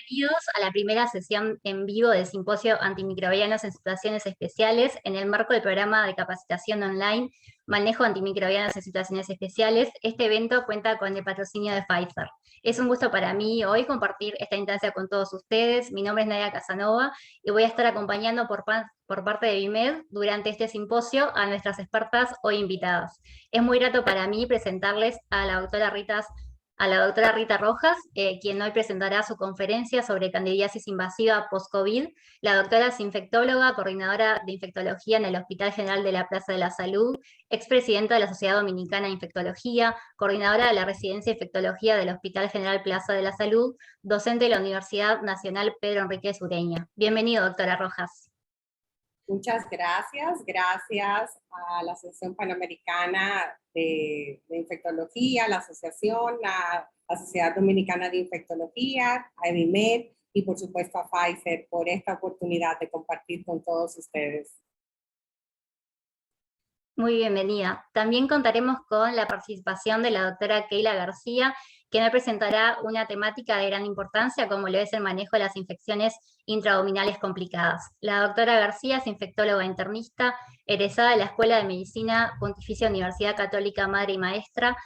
Bienvenidos a la primera sesión en vivo del Simposio Antimicrobianos en Situaciones Especiales en el marco del programa de capacitación online Manejo Antimicrobianos en Situaciones Especiales. Este evento cuenta con el patrocinio de Pfizer. Es un gusto para mí hoy compartir esta instancia con todos ustedes. Mi nombre es Nadia Casanova y voy a estar acompañando por parte de BIMED durante este simposio a nuestras expertas hoy invitadas. Es muy grato para mí presentarles a la doctora Rita Rojas, quien hoy presentará su conferencia sobre candidiasis invasiva post-COVID. La doctora es infectóloga, coordinadora de infectología en el Hospital General de la Plaza de la Salud, expresidenta de la Sociedad Dominicana de Infectología, coordinadora de la Residencia de Infectología del Hospital General Plaza de la Salud, docente de la Universidad Nacional Pedro Enríquez Ureña. Bienvenido, doctora Rojas. Muchas gracias. Gracias a la Asociación Panamericana de Infectología, la Asociación, la Sociedad Dominicana de Infectología, a EBIMED y por supuesto a Pfizer por esta oportunidad de compartir con todos ustedes. Muy bienvenida. También contaremos con la participación de la doctora Keila García, que nos presentará una temática de gran importancia, como lo es el manejo de las infecciones intraabdominales complicadas. La doctora García es infectóloga internista, egresada de la Escuela de Medicina Pontificia Universidad Católica Madre y Maestra,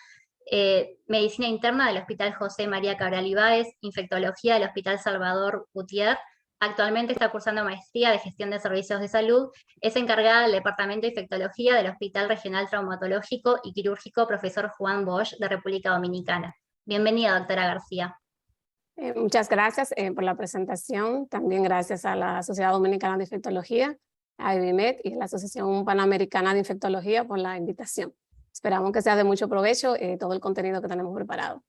Medicina Interna del Hospital José María Cabral Ibáez, Infectología del Hospital Salvador Gutiérrez. Actualmente está cursando maestría de gestión de servicios de salud. Es encargada del Departamento de Infectología del Hospital Regional Traumatológico y Quirúrgico Profesor Juan Bosch de República Dominicana. Bienvenida, doctora García. Muchas gracias por la presentación. También gracias a la Sociedad Dominicana de Infectología, a EBIMED y a la Asociación Panamericana de Infectología por la invitación. Esperamos que sea de mucho provecho todo el contenido que tenemos preparado.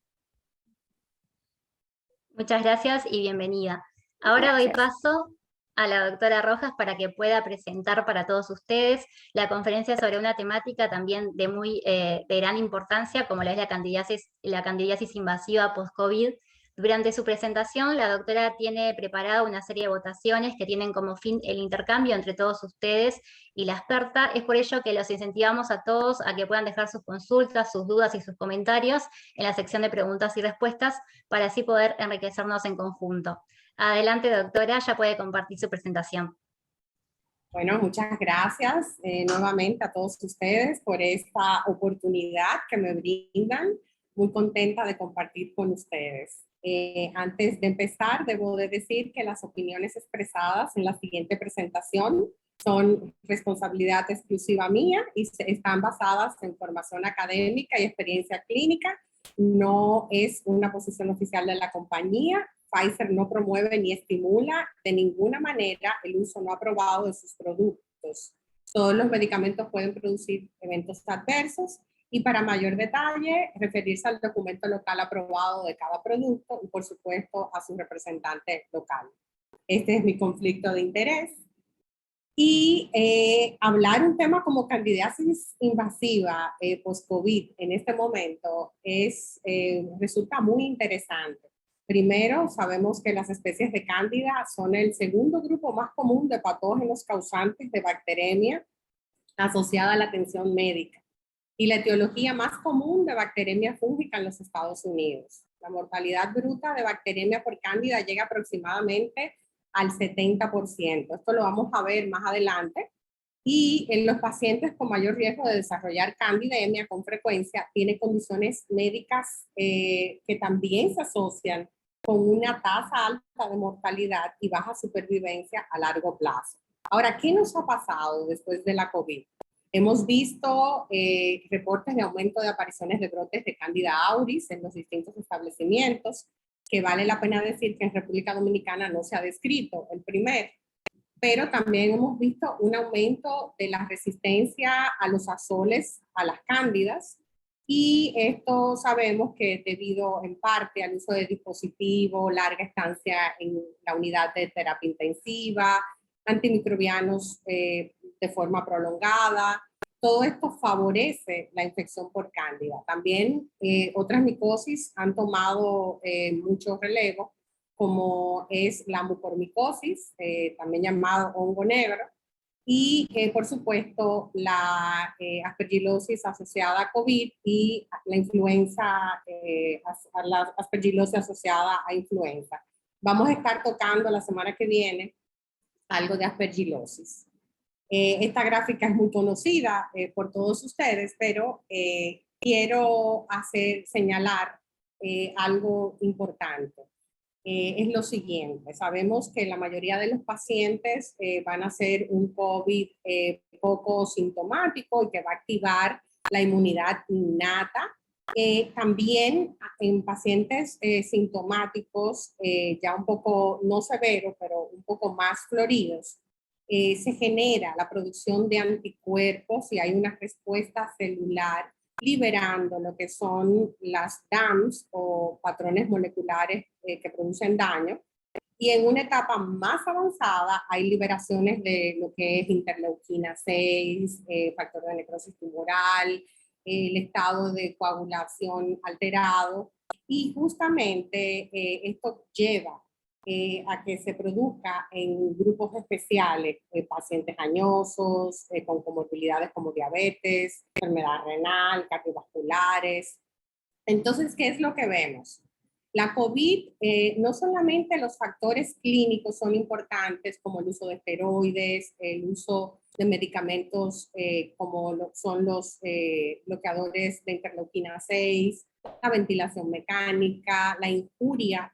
Muchas gracias y bienvenida. Ahora doy paso a la doctora Rojas para que pueda presentar para todos ustedes la conferencia sobre una temática también de gran importancia, como la es la candidiasis invasiva post-COVID. Durante su presentación, la doctora tiene preparada una serie de votaciones que tienen como fin el intercambio entre todos ustedes y la experta. Es por ello que los incentivamos a todos a que puedan dejar sus consultas, sus dudas y sus comentarios en la sección de preguntas y respuestas para así poder enriquecernos en conjunto. Adelante, doctora, ya puede compartir su presentación. Bueno, muchas gracias nuevamente a todos ustedes por esta oportunidad que me brindan. Muy contenta de compartir con ustedes. Antes de empezar, debo de decir que las opiniones expresadas en la siguiente presentación son responsabilidad exclusiva mía y están basadas en formación académica y experiencia clínica. No es una posición oficial de la compañía. Pfizer no promueve ni estimula de ninguna manera el uso no aprobado de sus productos. Todos los medicamentos pueden producir eventos adversos y para mayor detalle, referirse al documento local aprobado de cada producto y por supuesto a su representante local. Este es mi conflicto de interés. Y hablar un tema como candidiasis invasiva post-COVID en este momento resulta muy interesante. Primero, sabemos que las especies de cándida son el segundo grupo más común de patógenos causantes de bacteremia asociada a la atención médica y la etiología más común de bacteremia fúngica en los Estados Unidos. La mortalidad bruta de bacteremia por cándida llega aproximadamente al 70%. Esto lo vamos a ver más adelante. Y en los pacientes con mayor riesgo de desarrollar candidemia con frecuencia tiene condiciones médicas que también se asocian con una tasa alta de mortalidad y baja supervivencia a largo plazo. Ahora, ¿qué nos ha pasado después de la COVID? Hemos visto reportes de aumento de apariciones de brotes de Candida auris en los distintos establecimientos, que vale la pena decir que en República Dominicana no se ha descrito el primero, pero también hemos visto un aumento de la resistencia a los azoles, a las cándidas, y esto sabemos que es debido en parte al uso de dispositivos, larga estancia en la unidad de terapia intensiva, antimicrobianos de forma prolongada. Todo esto favorece la infección por cándida. También otras micosis han tomado mucho relevo, como es la mucormicosis, también llamado hongo negro, y por supuesto la aspergilosis asociada a COVID y la influenza, la aspergilosis asociada a influenza. Vamos a estar tocando la semana que viene algo de aspergillosis. Esta gráfica es muy conocida por todos ustedes, pero quiero señalar algo importante. Es lo siguiente, sabemos que la mayoría de los pacientes van a ser un COVID poco sintomático y que va a activar la inmunidad innata. También en pacientes sintomáticos ya un poco, no severos, pero un poco más floridos, se genera la producción de anticuerpos y hay una respuesta celular liberando lo que son las DAMs o patrones moleculares que producen daño. Y en una etapa más avanzada hay liberaciones de lo que es interleuquina 6, factor de necrosis tumoral, el estado de coagulación alterado. Y justamente esto lleva a que se produzca en grupos especiales, pacientes añosos, con comorbilidades como diabetes, enfermedad renal, cardiovasculares. Entonces, ¿qué es lo que vemos? La COVID, no solamente los factores clínicos son importantes, como el uso de esteroides, el uso de medicamentos como son los bloqueadores de interleuquina 6, la ventilación mecánica, la injuria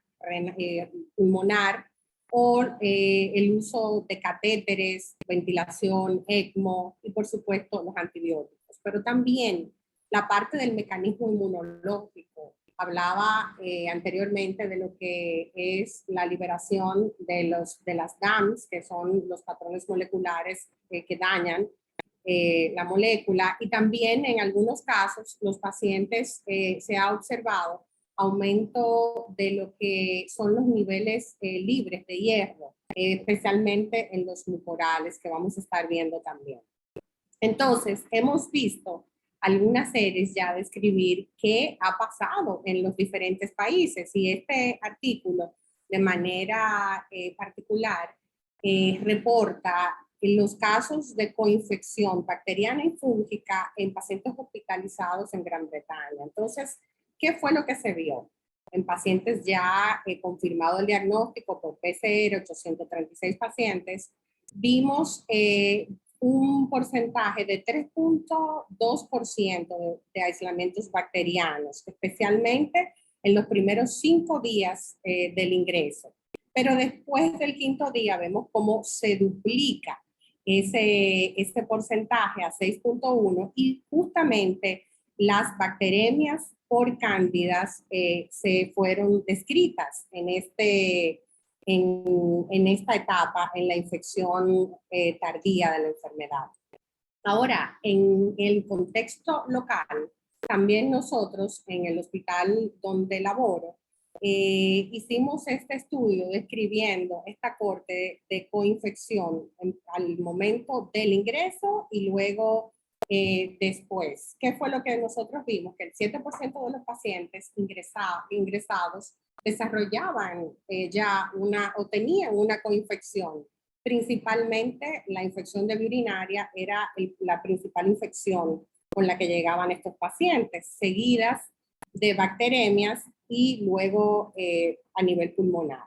pulmonar o el uso de catéteres, ventilación, ECMO y por supuesto los antibióticos. Pero también la parte del mecanismo inmunológico. Hablaba anteriormente de lo que es la liberación de las DAMs, que son los patrones moleculares que dañan la molécula, y también en algunos casos los pacientes se ha observado aumento de lo que son los niveles libres de hierro, especialmente en los mucorales, que vamos a estar viendo también. Entonces, hemos visto algunas series ya describir qué ha pasado en los diferentes países, y este artículo de manera particular reporta los casos de coinfección bacteriana y fúngica en pacientes hospitalizados en Gran Bretaña. Entonces, ¿qué fue lo que se vio? En pacientes ya confirmado el diagnóstico por PCR, 836 pacientes, vimos un porcentaje de 3.2% de aislamientos bacterianos, especialmente en los primeros 5 días del ingreso. Pero después del 5.º día vemos cómo se duplica ese porcentaje a 6.1, y justamente las bacteremias por cándidas se fueron descritas en esta etapa, en la infección tardía de la enfermedad. Ahora, en el contexto local, también nosotros en el hospital donde laboro, hicimos este estudio describiendo esta corte de coinfección al momento del ingreso y luego después. ¿Qué fue lo que nosotros vimos? Que el 7% de los pacientes ingresados desarrollaban ya o tenían una coinfección. Principalmente la infección de vía urinaria era la principal infección con la que llegaban estos pacientes, seguidas de bacteremias y luego a nivel pulmonar.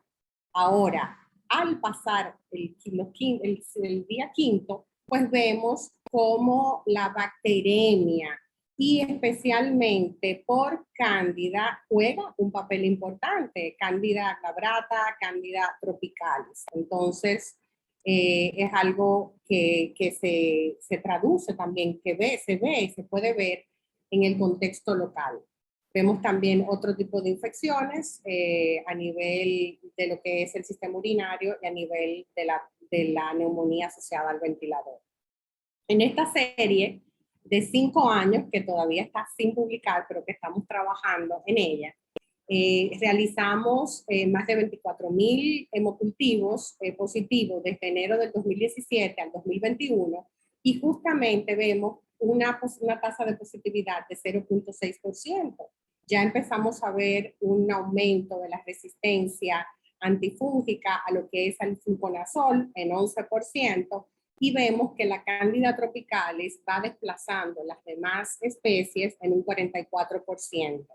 Ahora, al pasar el día 5.º, pues vemos cómo la bacteremia y especialmente por cándida juega un papel importante, cándida glabrata, cándida tropicalis. Entonces, es algo que se traduce también, se puede ver en el contexto local. Vemos también otro tipo de infecciones a nivel de lo que es el sistema urinario y a nivel de la neumonía asociada al ventilador. En esta serie de 5 años, que todavía está sin publicar, pero que estamos trabajando en ella, realizamos más de 24.000 hemocultivos positivos desde enero del 2017 al 2021, y justamente vemos una tasa de positividad de 0.6%. Ya empezamos a ver un aumento de la resistencia antifúngica a lo que es el fluconazol en 11%, y vemos que la Cándida tropicalis va desplazando las demás especies en un 44%.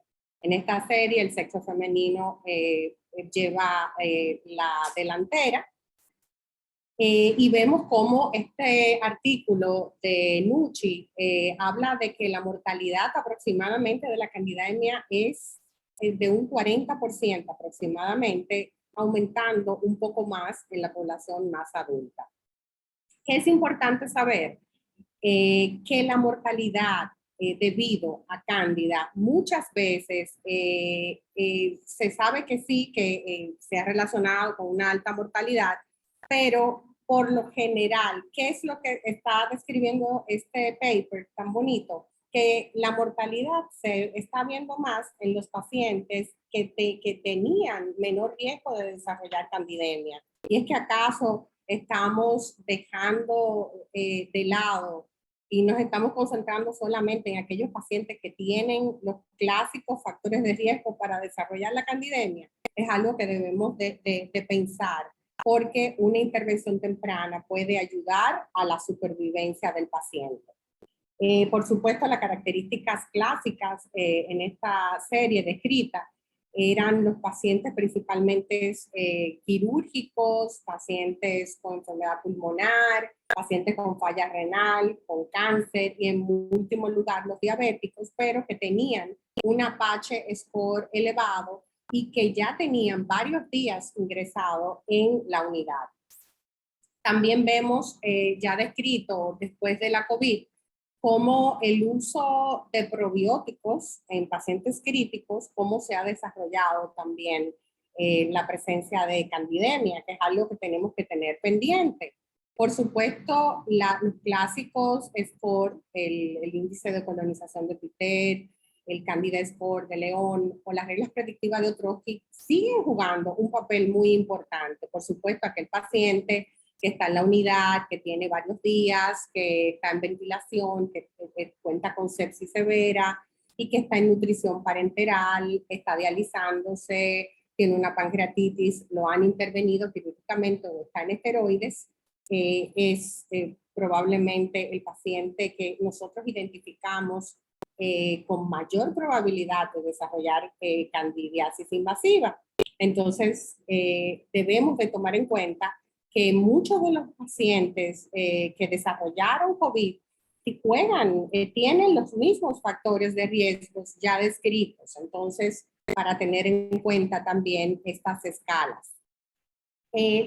En esta serie el sexo femenino lleva la delantera. Y vemos cómo este artículo de Nucci habla de que la mortalidad aproximadamente de la candidemia es de un 40% aproximadamente, aumentando un poco más en la población más adulta. ¿Qué es importante saber? Que la mortalidad debido a cándida muchas veces se sabe que sí, que se ha relacionado con una alta mortalidad, pero por lo general, ¿qué es lo que está describiendo este paper tan bonito? Que la mortalidad se está viendo más en los pacientes que tenían menor riesgo de desarrollar candidemia. Y es que acaso estamos dejando de lado y nos estamos concentrando solamente en aquellos pacientes que tienen los clásicos factores de riesgo para desarrollar la candidemia. Es algo que debemos de pensar, porque una intervención temprana puede ayudar a la supervivencia del paciente. Por supuesto, las características clásicas en esta serie descrita eran los pacientes principalmente quirúrgicos, pacientes con enfermedad pulmonar, pacientes con falla renal, con cáncer y en último lugar los diabéticos, pero que tenían un Apache score elevado y que ya tenían varios días ingresado en la unidad. También vemos ya descrito después de la COVID cómo el uso de probióticos en pacientes críticos, cómo se ha desarrollado también la presencia de candidemia, que es algo que tenemos que tener pendiente. Por supuesto, los clásicos score, el índice de colonización de Pitet, el Candida Score de León o las reglas predictivas de Ostrowski siguen jugando un papel muy importante. Por supuesto, aquel paciente que está en la unidad, que tiene varios días, que está en ventilación, que cuenta con sepsis severa y que está en nutrición parenteral, está dializándose, tiene una pancreatitis, lo han intervenido quirúrgicamente o está en esteroides, es probablemente el paciente que nosotros identificamos con mayor probabilidad de desarrollar candidiasis invasiva. Entonces, debemos de tomar en cuenta que muchos de los pacientes que desarrollaron COVID tienen los mismos factores de riesgos ya descritos. Entonces, para tener en cuenta también estas escalas.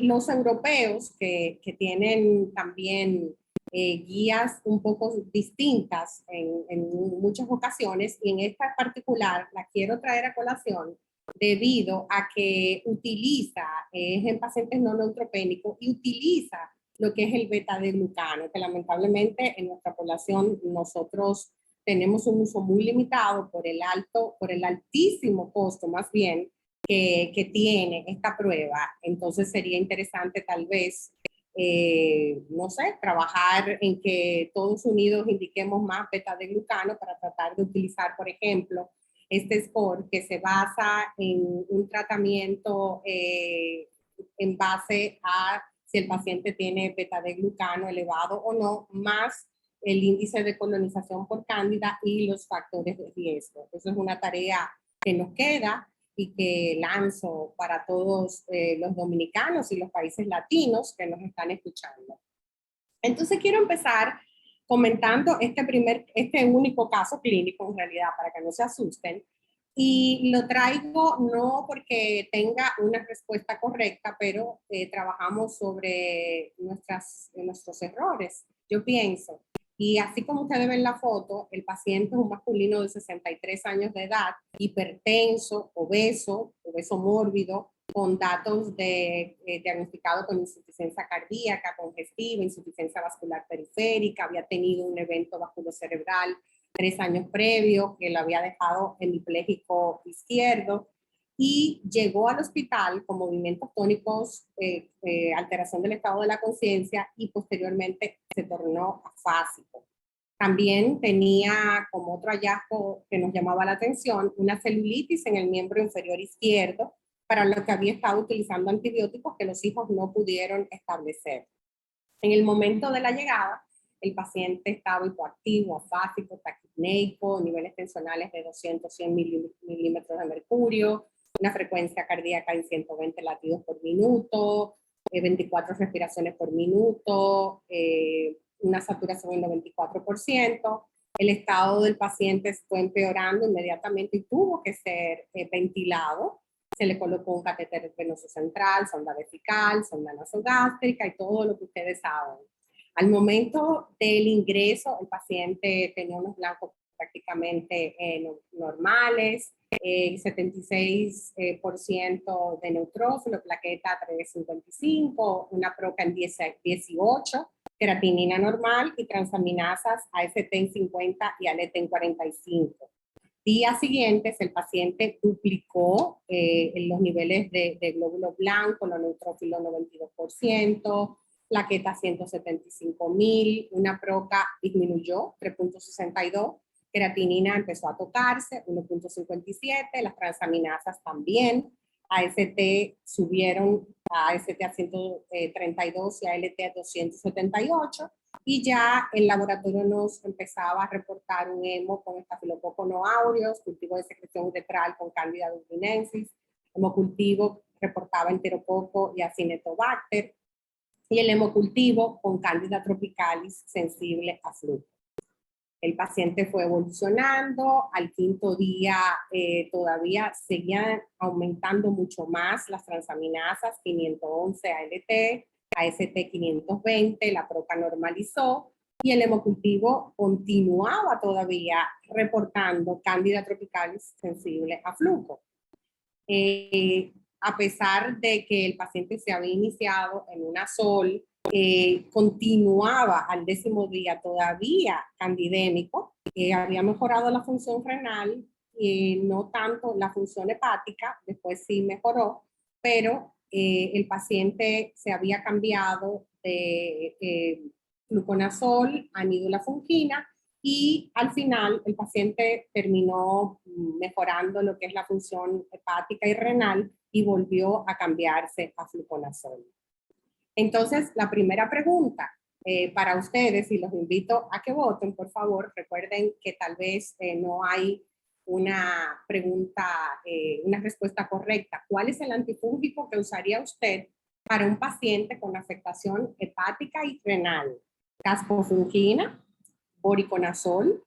Los europeos que tienen también guías un poco distintas en muchas ocasiones, y en esta particular la quiero traer a colación debido a que utiliza, es en pacientes no neutropénicos, y utiliza lo que es el beta-glucano, que lamentablemente en nuestra población nosotros tenemos un uso muy limitado por el altísimo costo más bien que tiene esta prueba. Entonces sería interesante tal vez, no sé, trabajar en que todos unidos indiquemos más beta-glucano para tratar de utilizar, por ejemplo, este score que se basa en un tratamiento en base a si el paciente tiene beta-glucano elevado o no, más el índice de colonización por cándida y los factores de riesgo. Eso es una tarea que nos queda y que lanzo para todos los dominicanos y los países latinos que nos están escuchando. Entonces quiero empezar comentando este único caso clínico en realidad, para que no se asusten, y lo traigo no porque tenga una respuesta correcta, pero trabajamos sobre nuestros errores, yo pienso. Y así como ustedes ven la foto, el paciente es un masculino de 63 años de edad, hipertenso, obeso mórbido, con datos diagnosticado con insuficiencia cardíaca, congestiva, insuficiencia vascular periférica, había tenido un evento vasculocerebral 3 años previos que lo había dejado hemipléjico izquierdo, y llegó al hospital con movimientos tónicos, alteración del estado de la conciencia, y posteriormente se tornó afásico. También tenía como otro hallazgo que nos llamaba la atención, una celulitis en el miembro inferior izquierdo, para lo que había estado utilizando antibióticos que los hijos no pudieron establecer. En el momento de la llegada, el paciente estaba hipoactivo, afásico, taquipneico, niveles tensionales de 200-100 milímetros de mercurio, una frecuencia cardíaca en 120 latidos por minuto, 24 respiraciones por minuto, una saturación en 94%. El estado del paciente fue empeorando inmediatamente y tuvo que ser ventilado. Se le colocó un catéter venoso central, sonda vesical, sonda nasogástrica y todo lo que ustedes saben. Al momento del ingreso, el paciente tenía unos blancos prácticamente normales, 76% de neutrófilo, plaqueta 355, una proca en 18, creatinina normal y transaminasas AST en 50 y ALT en 45. Días siguientes, el paciente duplicó los niveles de glóbulos blancos, los neutrófilos 92%, plaqueta 175.000, una proca disminuyó 3.62, creatinina empezó a tocarse 1.57, las transaminasas también, AST subieron a AST a 132 y a ALT a 278, y ya el laboratorio nos empezaba a reportar un hemo con estafilococo no aureus, cultivo de secreción uretral con Candida albinensis, hemocultivo reportaba enterococo y acinetobacter, y el hemocultivo con Candida tropicalis sensible a flujo. El paciente fue evolucionando, al quinto día todavía seguían aumentando mucho más las transaminasas, 511 ALT, AST 520, la proca normalizó y el hemocultivo continuaba todavía reportando Candida tropicalis sensible a flujo. A pesar de que el paciente se había iniciado en una SOL, continuaba al 10º día todavía candidémico, había mejorado la función renal, no tanto la función hepática, después sí mejoró, pero el paciente se había cambiado de fluconazol a nidulafungina y al final el paciente terminó mejorando lo que es la función hepática y renal y volvió a cambiarse a fluconazol. Entonces, la primera pregunta para ustedes, y los invito a que voten, por favor, recuerden que tal vez no hay una pregunta, una respuesta correcta. ¿Cuál es el antifúngico que usaría usted para un paciente con afectación hepática y renal? Caspofungina, voriconazol,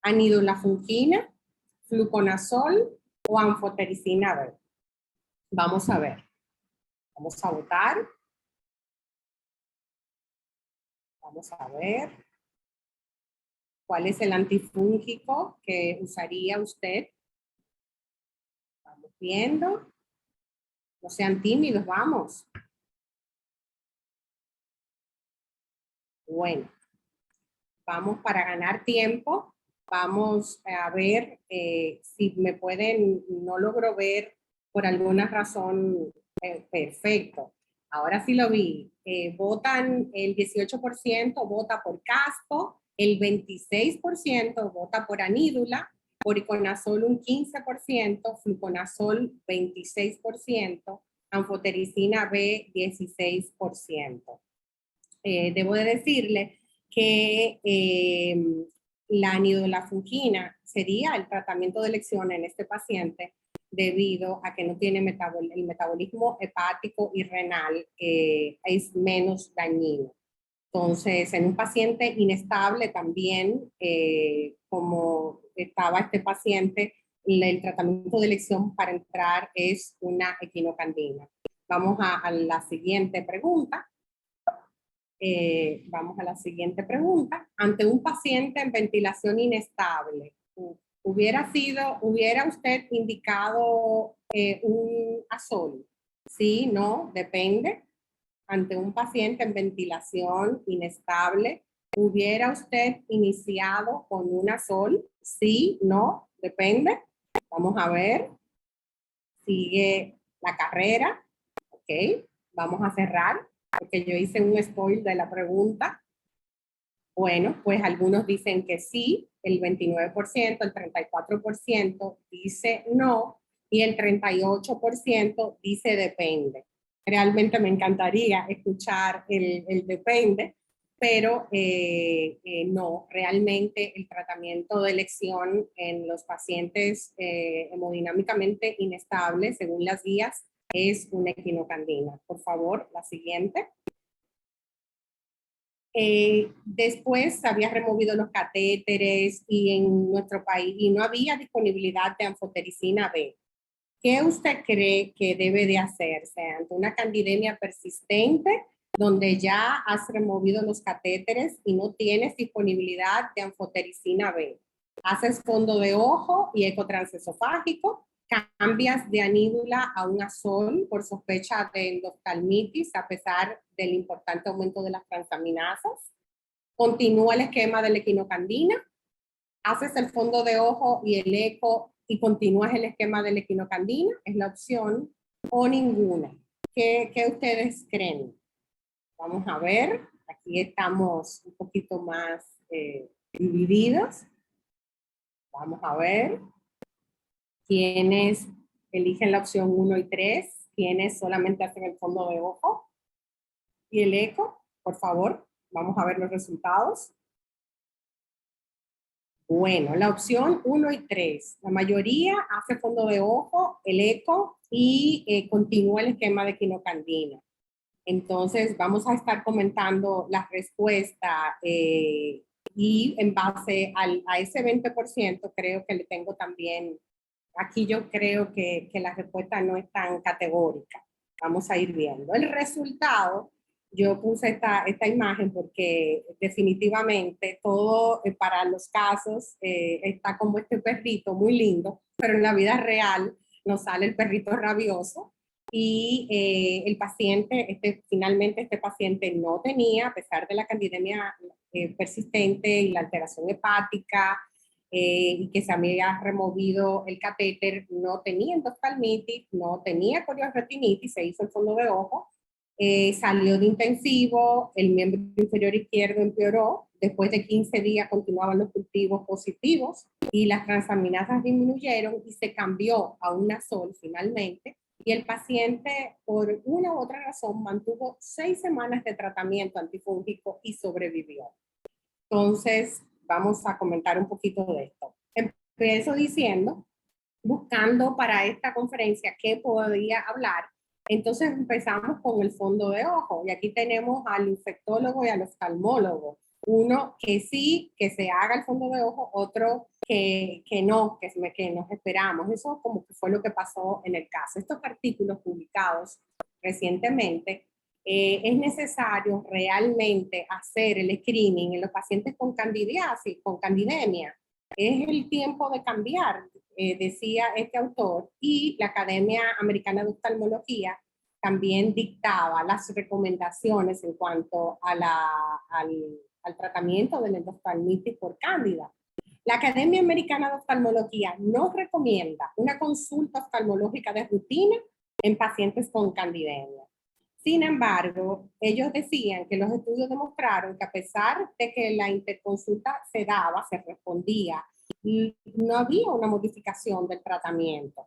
anidulafungina, fluconazol o anfotericina B. Vamos a ver. Vamos a votar. Vamos a ver. ¿Cuál es el antifúngico que usaría usted? Vamos viendo. No sean tímidos, vamos. Bueno, vamos para ganar tiempo. Vamos a ver si me pueden, no logro ver por alguna razón, perfecto. Ahora sí lo vi. Votan el 18% vota por caspo, el 26% vota por anídula, voriconazol un 15%, fluconazol 26%, anfotericina B 16%. Debo de decirle que la anidulafungina sería el tratamiento de elección en este paciente debido a que no tiene el metabolismo hepático y renal es menos dañino. Entonces, en un paciente inestable también, como estaba este paciente, el tratamiento de elección para entrar es una equinocandina. Vamos a la siguiente pregunta. Vamos a la siguiente pregunta. Ante un paciente en ventilación inestable, ¿hubiera usted indicado un azol? Sí, no, depende. Ante un paciente en ventilación inestable, ¿hubiera usted iniciado con un azol? Sí, no, depende. Vamos a ver. Sigue la carrera. Ok, vamos a cerrar porque yo hice un spoil de la pregunta. Bueno, pues algunos dicen que sí, el 29%, el 34% dice no y el 38% dice depende. Realmente me encantaría escuchar el depende, pero no, realmente el tratamiento de elección en los pacientes hemodinámicamente inestables, según las guías, es una equinocandina. Por favor, la siguiente. Después se había removido los catéteres y en nuestro país y no había disponibilidad de anfotericina B. ¿Qué usted cree que debe de hacerse ante una candidemia persistente donde ya has removido los catéteres y no tienes disponibilidad de anfotericina B? Haces fondo de ojo y eco transesofágico, cambias de anídula a un azol por sospecha de endoftalmitis a pesar del importante aumento de las transaminasas, continúa el esquema de la equinocandina, haces el fondo de ojo y el eco y continúas el esquema de la equinocandina, es la opción, o ninguna. ¿Qué ustedes creen? Vamos a ver, aquí estamos un poquito más divididos. Vamos a ver. ¿Quiénes eligen la opción 1 y 3? ¿Quiénes solamente hacen el fondo de ojo? ¿Y el eco? Por favor, vamos a ver los resultados. Bueno, la opción 1 y 3. La mayoría hace fondo de ojo, el eco y continúa el esquema de equinocandina. Entonces, vamos a estar comentando la respuesta y en base a ese 20% creo que le tengo también, aquí yo creo que la respuesta no es tan categórica. Vamos a ir viendo. El resultado, yo puse esta imagen porque definitivamente todo para los casos está como este perrito muy lindo, pero en la vida real nos sale el perrito rabioso. Y el paciente, finalmente este paciente no tenía, a pesar de la candidemia persistente y la alteración hepática, y que se había removido el catéter, no tenía endoftalmitis, no tenía coriorretinitis, se hizo el fondo de ojo, salió de intensivo, el miembro inferior izquierdo empeoró, después de 15 días continuaban los cultivos positivos y las transaminasas disminuyeron y se cambió a un azol finalmente. Y el paciente, por una u otra razón, mantuvo 6 semanas de tratamiento antifúngico y sobrevivió. Entonces, vamos a comentar un poquito de esto. Empiezo diciendo, buscando para esta conferencia qué podía hablar. Entonces empezamos con el fondo de ojo. Y aquí tenemos al infectólogo y al oftalmólogo. Uno que sí, que se haga el fondo de ojo, otro que no, que nos esperamos. Eso como que fue lo que pasó en el caso. Estos artículos publicados recientemente, es necesario realmente hacer el screening en los pacientes con candidiasis, con candidemia. Es el tiempo de cambiar, decía este autor, y la Academia Americana de Oftalmología también dictaba las recomendaciones en cuanto a al tratamiento de la endoftalmitis por cándida. La Academia Americana de Oftalmología no recomienda una consulta oftalmológica de rutina en pacientes con candidemia. Sin embargo, ellos decían que los estudios demostraron que a pesar de que la interconsulta se daba, se respondía, no había una modificación del tratamiento.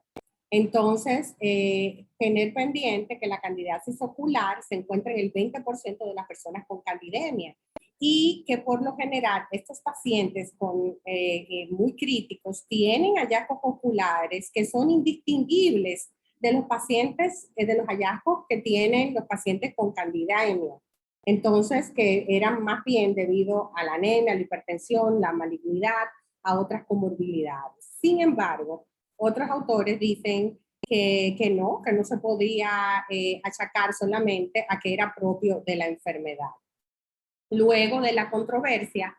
Entonces, tener pendiente que la candidiasis ocular se encuentra en el 20% de las personas con candidemia y que por lo general estos pacientes muy críticos tienen hallazgos oculares que son indistinguibles de los pacientes, de los hallazgos que tienen los pacientes con candidemia. Entonces, que eran más bien debido a la anemia, la hipertensión, la malignidad, a otras comorbilidades. Sin embargo, otros autores dicen que no se podía achacar solamente a que era propio de la enfermedad. Luego de la controversia,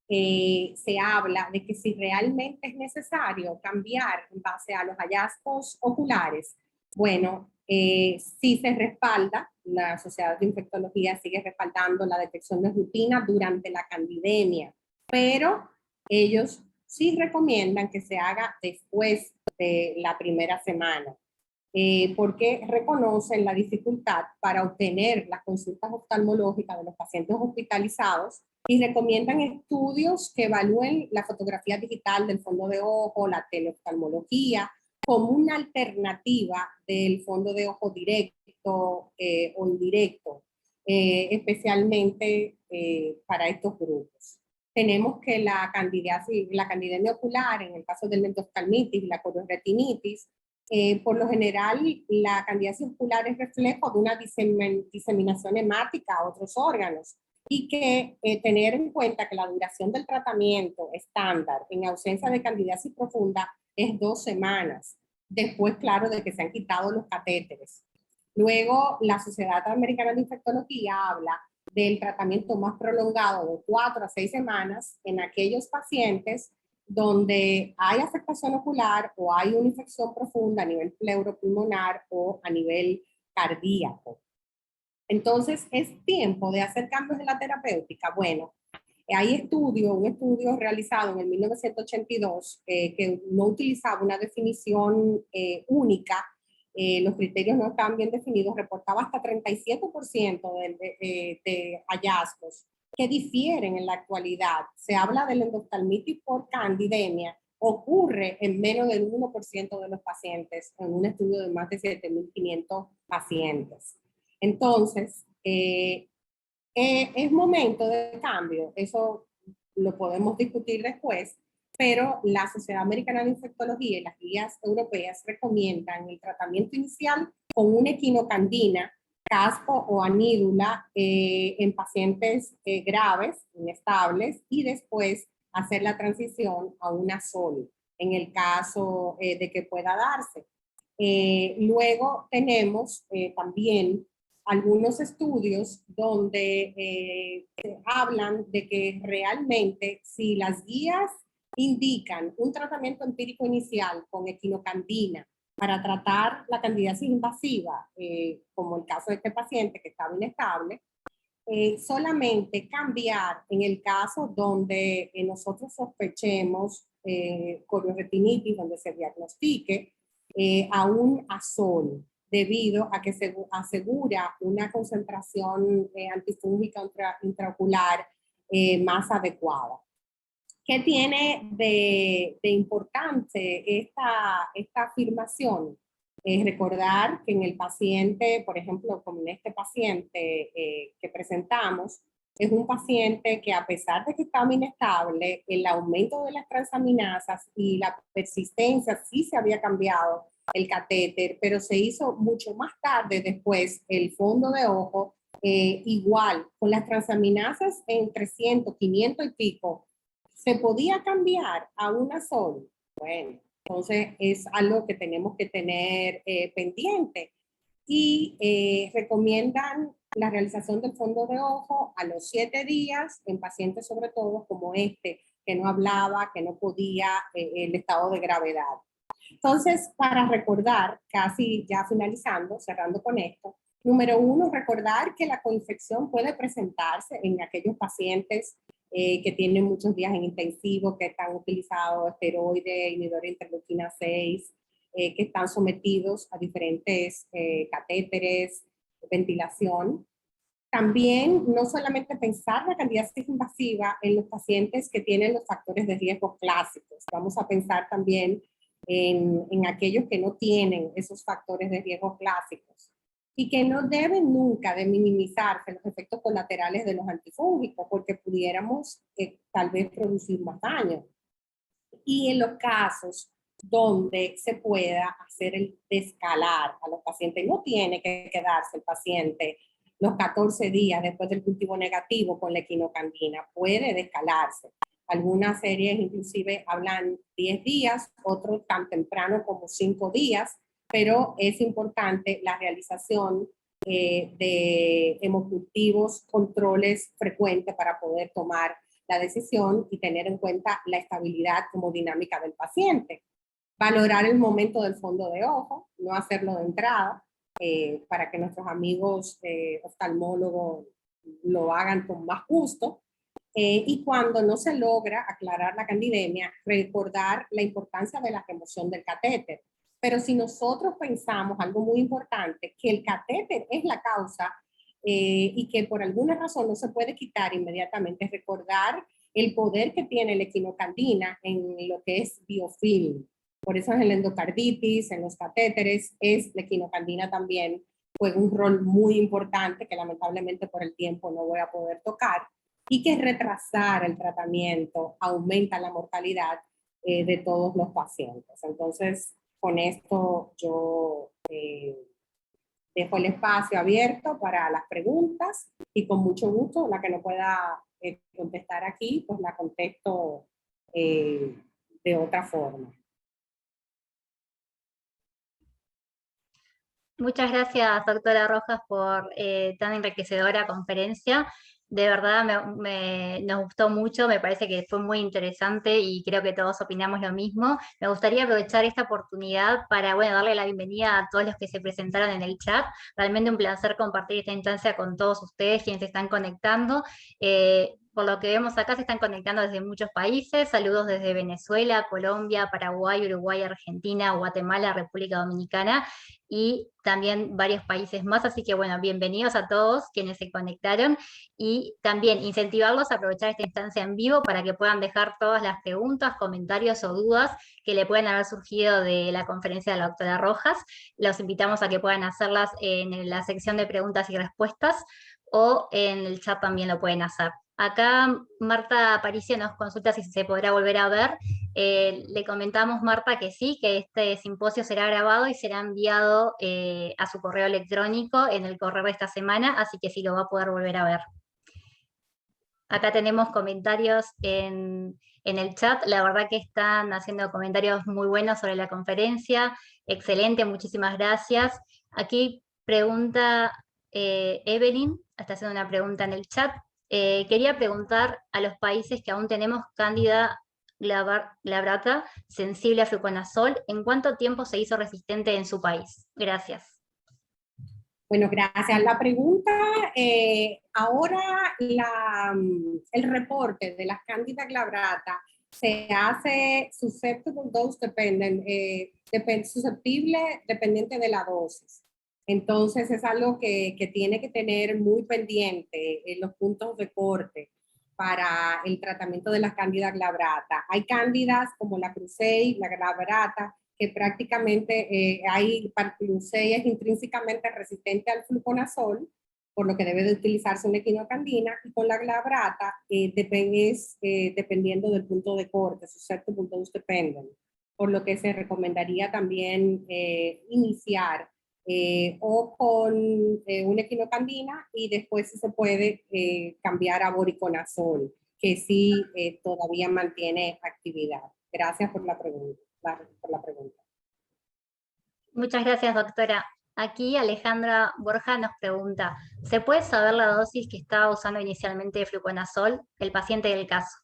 se habla de que si realmente es necesario cambiar en base a los hallazgos oculares, bueno, sí se respalda, la Sociedad de Infectología sigue respaldando la detección de rutina durante la candidemia, pero ellos sí recomiendan que se haga después de la primera semana, porque reconocen la dificultad para obtener las consultas oftalmológicas de los pacientes hospitalizados y recomiendan estudios que evalúen la fotografía digital del fondo de ojo, la teleoftalmología, como una alternativa del fondo de ojo directo o indirecto. especialmente para estos grupos. Tenemos que la candidemia ocular, en el caso del endoftalmitis y la chorioretinitis, por lo general la candidiasis ocular es reflejo de una diseminación hemática a otros órganos, y que tener en cuenta que la duración del tratamiento estándar en ausencia de candidiasis profunda es 2 semanas, después, claro, de que se han quitado los catéteres. Luego, la Sociedad Americana de Infectología habla del tratamiento más prolongado de 4 a 6 semanas en aquellos pacientes donde hay afectación ocular o hay una infección profunda a nivel pleuropulmonar o a nivel cardíaco. Entonces, ¿es tiempo de hacer cambios en la terapéutica? Bueno, hay un estudio realizado en el 1982 que no utilizaba una definición única, los criterios no estaban bien definidos, reportaba hasta 37% de hallazgos que difieren en la actualidad. Se habla del endoftalmitis por candidemia, ocurre en menos del 1% de los pacientes en un estudio de más de 7.500 pacientes. Entonces, es momento de cambio, eso lo podemos discutir después, pero la Sociedad Americana de Infectología y las guías europeas recomiendan el tratamiento inicial con una equinocandina, caspo o anídula en pacientes graves, inestables, y después hacer la transición a una sol, en el caso de que pueda darse. Luego tenemos también algunos estudios donde hablan de que realmente si las guías indican un tratamiento empírico inicial con equinocandina para tratar la candidiasis invasiva, como el caso de este paciente que estaba inestable, solamente cambiar en el caso donde nosotros sospechemos chorioretinitis, donde se diagnostique a un azol, debido a que se asegura una concentración antifúngica intraocular más adecuada. ¿Qué tiene de importante esta afirmación? Recordar que en el paciente, por ejemplo, como en este paciente que presentamos, es un paciente que a pesar de que estaba inestable, el aumento de las transaminasas y la persistencia sí se había cambiado el catéter, pero se hizo mucho más tarde después el fondo de ojo, igual, con las transaminasas en 300, 500 y pico, ¿se podía cambiar a una sol? Bueno, entonces es algo que tenemos que tener pendiente. Y recomiendan la realización del fondo de ojo a los 7 días en pacientes sobre todo como este, que no hablaba, que no podía, el estado de gravedad. Entonces, para recordar, casi ya finalizando, cerrando con esto, número 1, recordar que la coinfección puede presentarse en aquellos pacientes que tienen muchos días en intensivo, que están utilizados esteroides, inhibidores de interleuquina 6, que están sometidos a diferentes catéteres, ventilación. También no solamente pensar la candidiasis invasiva en los pacientes que tienen los factores de riesgo clásicos, vamos a pensar también en aquellos que no tienen esos factores de riesgo clásicos y que no deben nunca de minimizarse los efectos colaterales de los antifúngicos porque pudiéramos tal vez producir más daño. Y en los casos donde se pueda hacer el descalar a los pacientes, no tiene que quedarse el paciente los 14 días después del cultivo negativo con la equinocandina, puede descalarse. Algunas series inclusive hablan 10 días, otros tan temprano como 5 días, pero es importante la realización de hemocultivos, controles frecuentes para poder tomar la decisión y tener en cuenta la estabilidad como dinámica del paciente. Valorar el momento del fondo de ojo, no hacerlo de entrada, para que nuestros amigos oftalmólogos lo hagan con más gusto. Y cuando no se logra aclarar la candidemia, recordar la importancia de la remoción del catéter. Pero si nosotros pensamos algo muy importante, que el catéter es la causa y que por alguna razón no se puede quitar inmediatamente, recordar el poder que tiene la equinocandina en lo que es biofilm. Por eso en la endocarditis, en los catéteres, es la equinocandina también juega un rol muy importante que lamentablemente por el tiempo no voy a poder tocar, y que retrasar el tratamiento aumenta la mortalidad de todos los pacientes. Entonces, con esto yo dejo el espacio abierto para las preguntas y con mucho gusto la que no pueda contestar aquí, pues la contesto de otra forma. Muchas gracias, doctora Rojas, por tan enriquecedora conferencia. De verdad nos gustó mucho, me parece que fue muy interesante y creo que todos opinamos lo mismo. Me gustaría aprovechar esta oportunidad para, bueno, darle la bienvenida a todos los que se presentaron en el chat. Realmente un placer compartir esta instancia con todos ustedes, quienes se están conectando. Por lo que vemos acá, se están conectando desde muchos países. Saludos desde Venezuela, Colombia, Paraguay, Uruguay, Argentina, Guatemala, República Dominicana y también varios países más. Así que bueno, bienvenidos a todos quienes se conectaron y también incentivarlos a aprovechar esta instancia en vivo para que puedan dejar todas las preguntas, comentarios o dudas que le pueden haber surgido de la conferencia de la doctora Rojas. Los invitamos a que puedan hacerlas en la sección de preguntas y respuestas o en el chat también lo pueden hacer. Acá Marta Aparicio nos consulta si se podrá volver a ver. Le comentamos, Marta, que sí, que este simposio será grabado y será enviado a su correo electrónico en el correo de esta semana, así que sí lo va a poder volver a ver. Acá tenemos comentarios en el chat, la verdad que están haciendo comentarios muy buenos sobre la conferencia. Excelente, muchísimas gracias. Aquí pregunta Evelyn, está haciendo una pregunta en el chat. Quería preguntar a los países que aún tenemos cándida glabrata sensible a fluconazol, ¿en cuánto tiempo se hizo resistente en su país? Gracias. Bueno, gracias. La pregunta, ahora el reporte de las cándida glabrata se hace susceptible dose dependent, susceptible dependiente de la dosis. Entonces es algo que tiene que tener muy pendiente en los puntos de corte para el tratamiento de las cándida glabrata. Hay cándidas como la Cruzei, la glabrata, que prácticamente Cruzei es intrínsecamente resistente al fluconazol, por lo que debe de utilizarse una equinocandina, y con la glabrata dependiendo del punto de corte, susceptible dose dependent, por lo que se recomendaría también iniciar o con una equinocandina y después se puede cambiar a voriconazol, que sí todavía mantiene actividad. Gracias por la pregunta. Muchas gracias, doctora. Aquí Alejandra Borja nos pregunta, ¿se puede saber la dosis que estaba usando inicialmente de fluconazol el paciente del caso?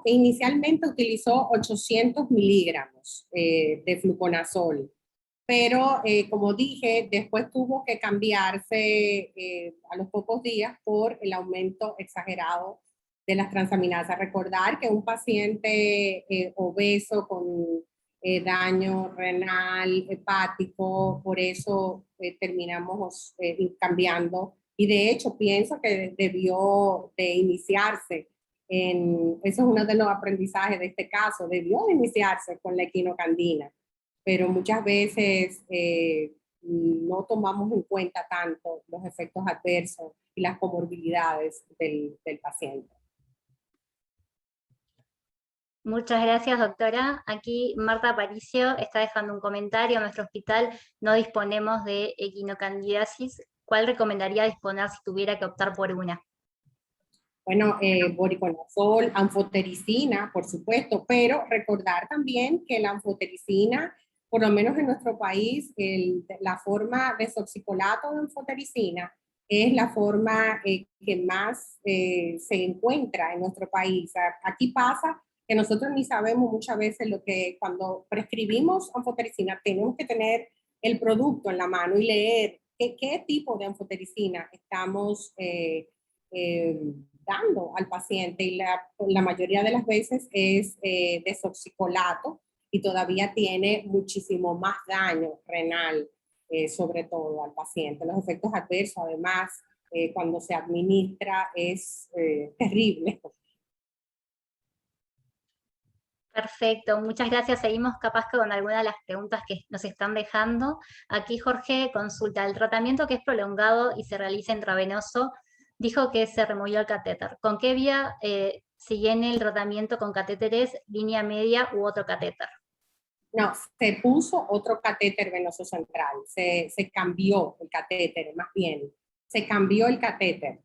Inicialmente utilizó 800 miligramos de fluconazol, pero como dije, después tuvo que cambiarse a los pocos días por el aumento exagerado de las transaminasas. Recordar que un paciente obeso con daño renal, hepático, por eso terminamos cambiando. Y de hecho pienso que debió de iniciarse, eso es uno de los aprendizajes de este caso, debió de iniciarse con la equinocandina, pero muchas veces no tomamos en cuenta tanto los efectos adversos y las comorbilidades del paciente. Muchas gracias, doctora. Aquí Marta Aparicio está dejando un comentario. En nuestro hospital no disponemos de equinocandidiasis. ¿Cuál recomendaría disponer si tuviera que optar por una? Bueno, voriconazol, anfotericina, por supuesto, pero recordar también que la anfotericina, por lo menos en nuestro país, la forma de desoxicolato de anfotericina es la forma que más se encuentra en nuestro país. Aquí pasa que nosotros ni sabemos muchas veces cuando prescribimos anfotericina, tenemos que tener el producto en la mano y leer qué tipo de anfotericina estamos dando al paciente, y la mayoría de las veces es desoxicolato y todavía tiene muchísimo más daño renal, sobre todo al paciente. Los efectos adversos, además, cuando se administra es terrible. Perfecto, muchas gracias. Seguimos capaz que con algunas de las preguntas que nos están dejando. Aquí Jorge consulta, el tratamiento que es prolongado y se realiza intravenoso, dijo que se removió el catéter. ¿Con qué vía se viene el tratamiento con catéteres, línea media u otro catéter? No, se puso otro catéter venoso central, se cambió el catéter, más bien, se cambió el catéter,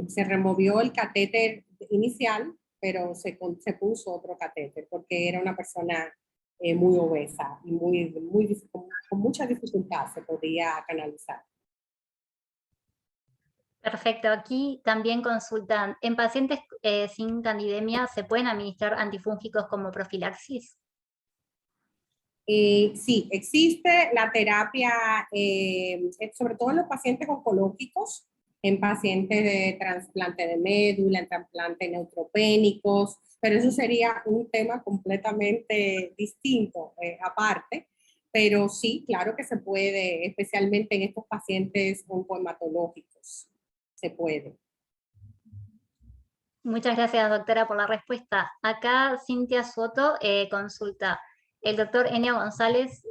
se removió el catéter inicial, pero se puso otro catéter porque era una persona muy obesa y con mucha dificultad se podía canalizar. Perfecto, aquí también consultan, ¿en pacientes sin candidemia se pueden administrar antifúngicos como profilaxis? Sí, existe la terapia, sobre todo en los pacientes oncológicos, en pacientes de trasplante de médula, en trasplante neutropénicos, pero eso sería un tema completamente distinto, aparte. Pero sí, claro que se puede, especialmente en estos pacientes oncohematológicos, se puede. Muchas gracias, doctora, por la respuesta. Acá Cintia Soto consulta. El doctor Enio González,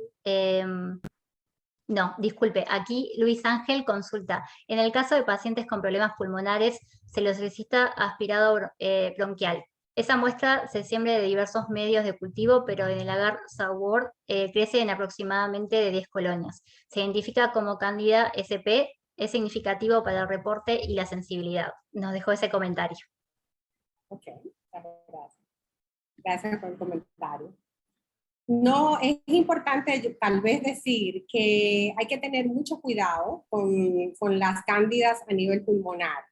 no, disculpe, aquí Luis Ángel consulta. En el caso de pacientes con problemas pulmonares, se los solicita aspirado bronquial. Esa muestra se siembra de diversos medios de cultivo, pero en el agar Sauer crece en aproximadamente de 10 colonias. Se identifica como Candida SP, es significativo para el reporte y la sensibilidad. Nos dejó ese comentario. Ok, gracias. Gracias por el comentario. No, es importante tal vez decir que hay que tener mucho cuidado con las cándidas a nivel pulmonar.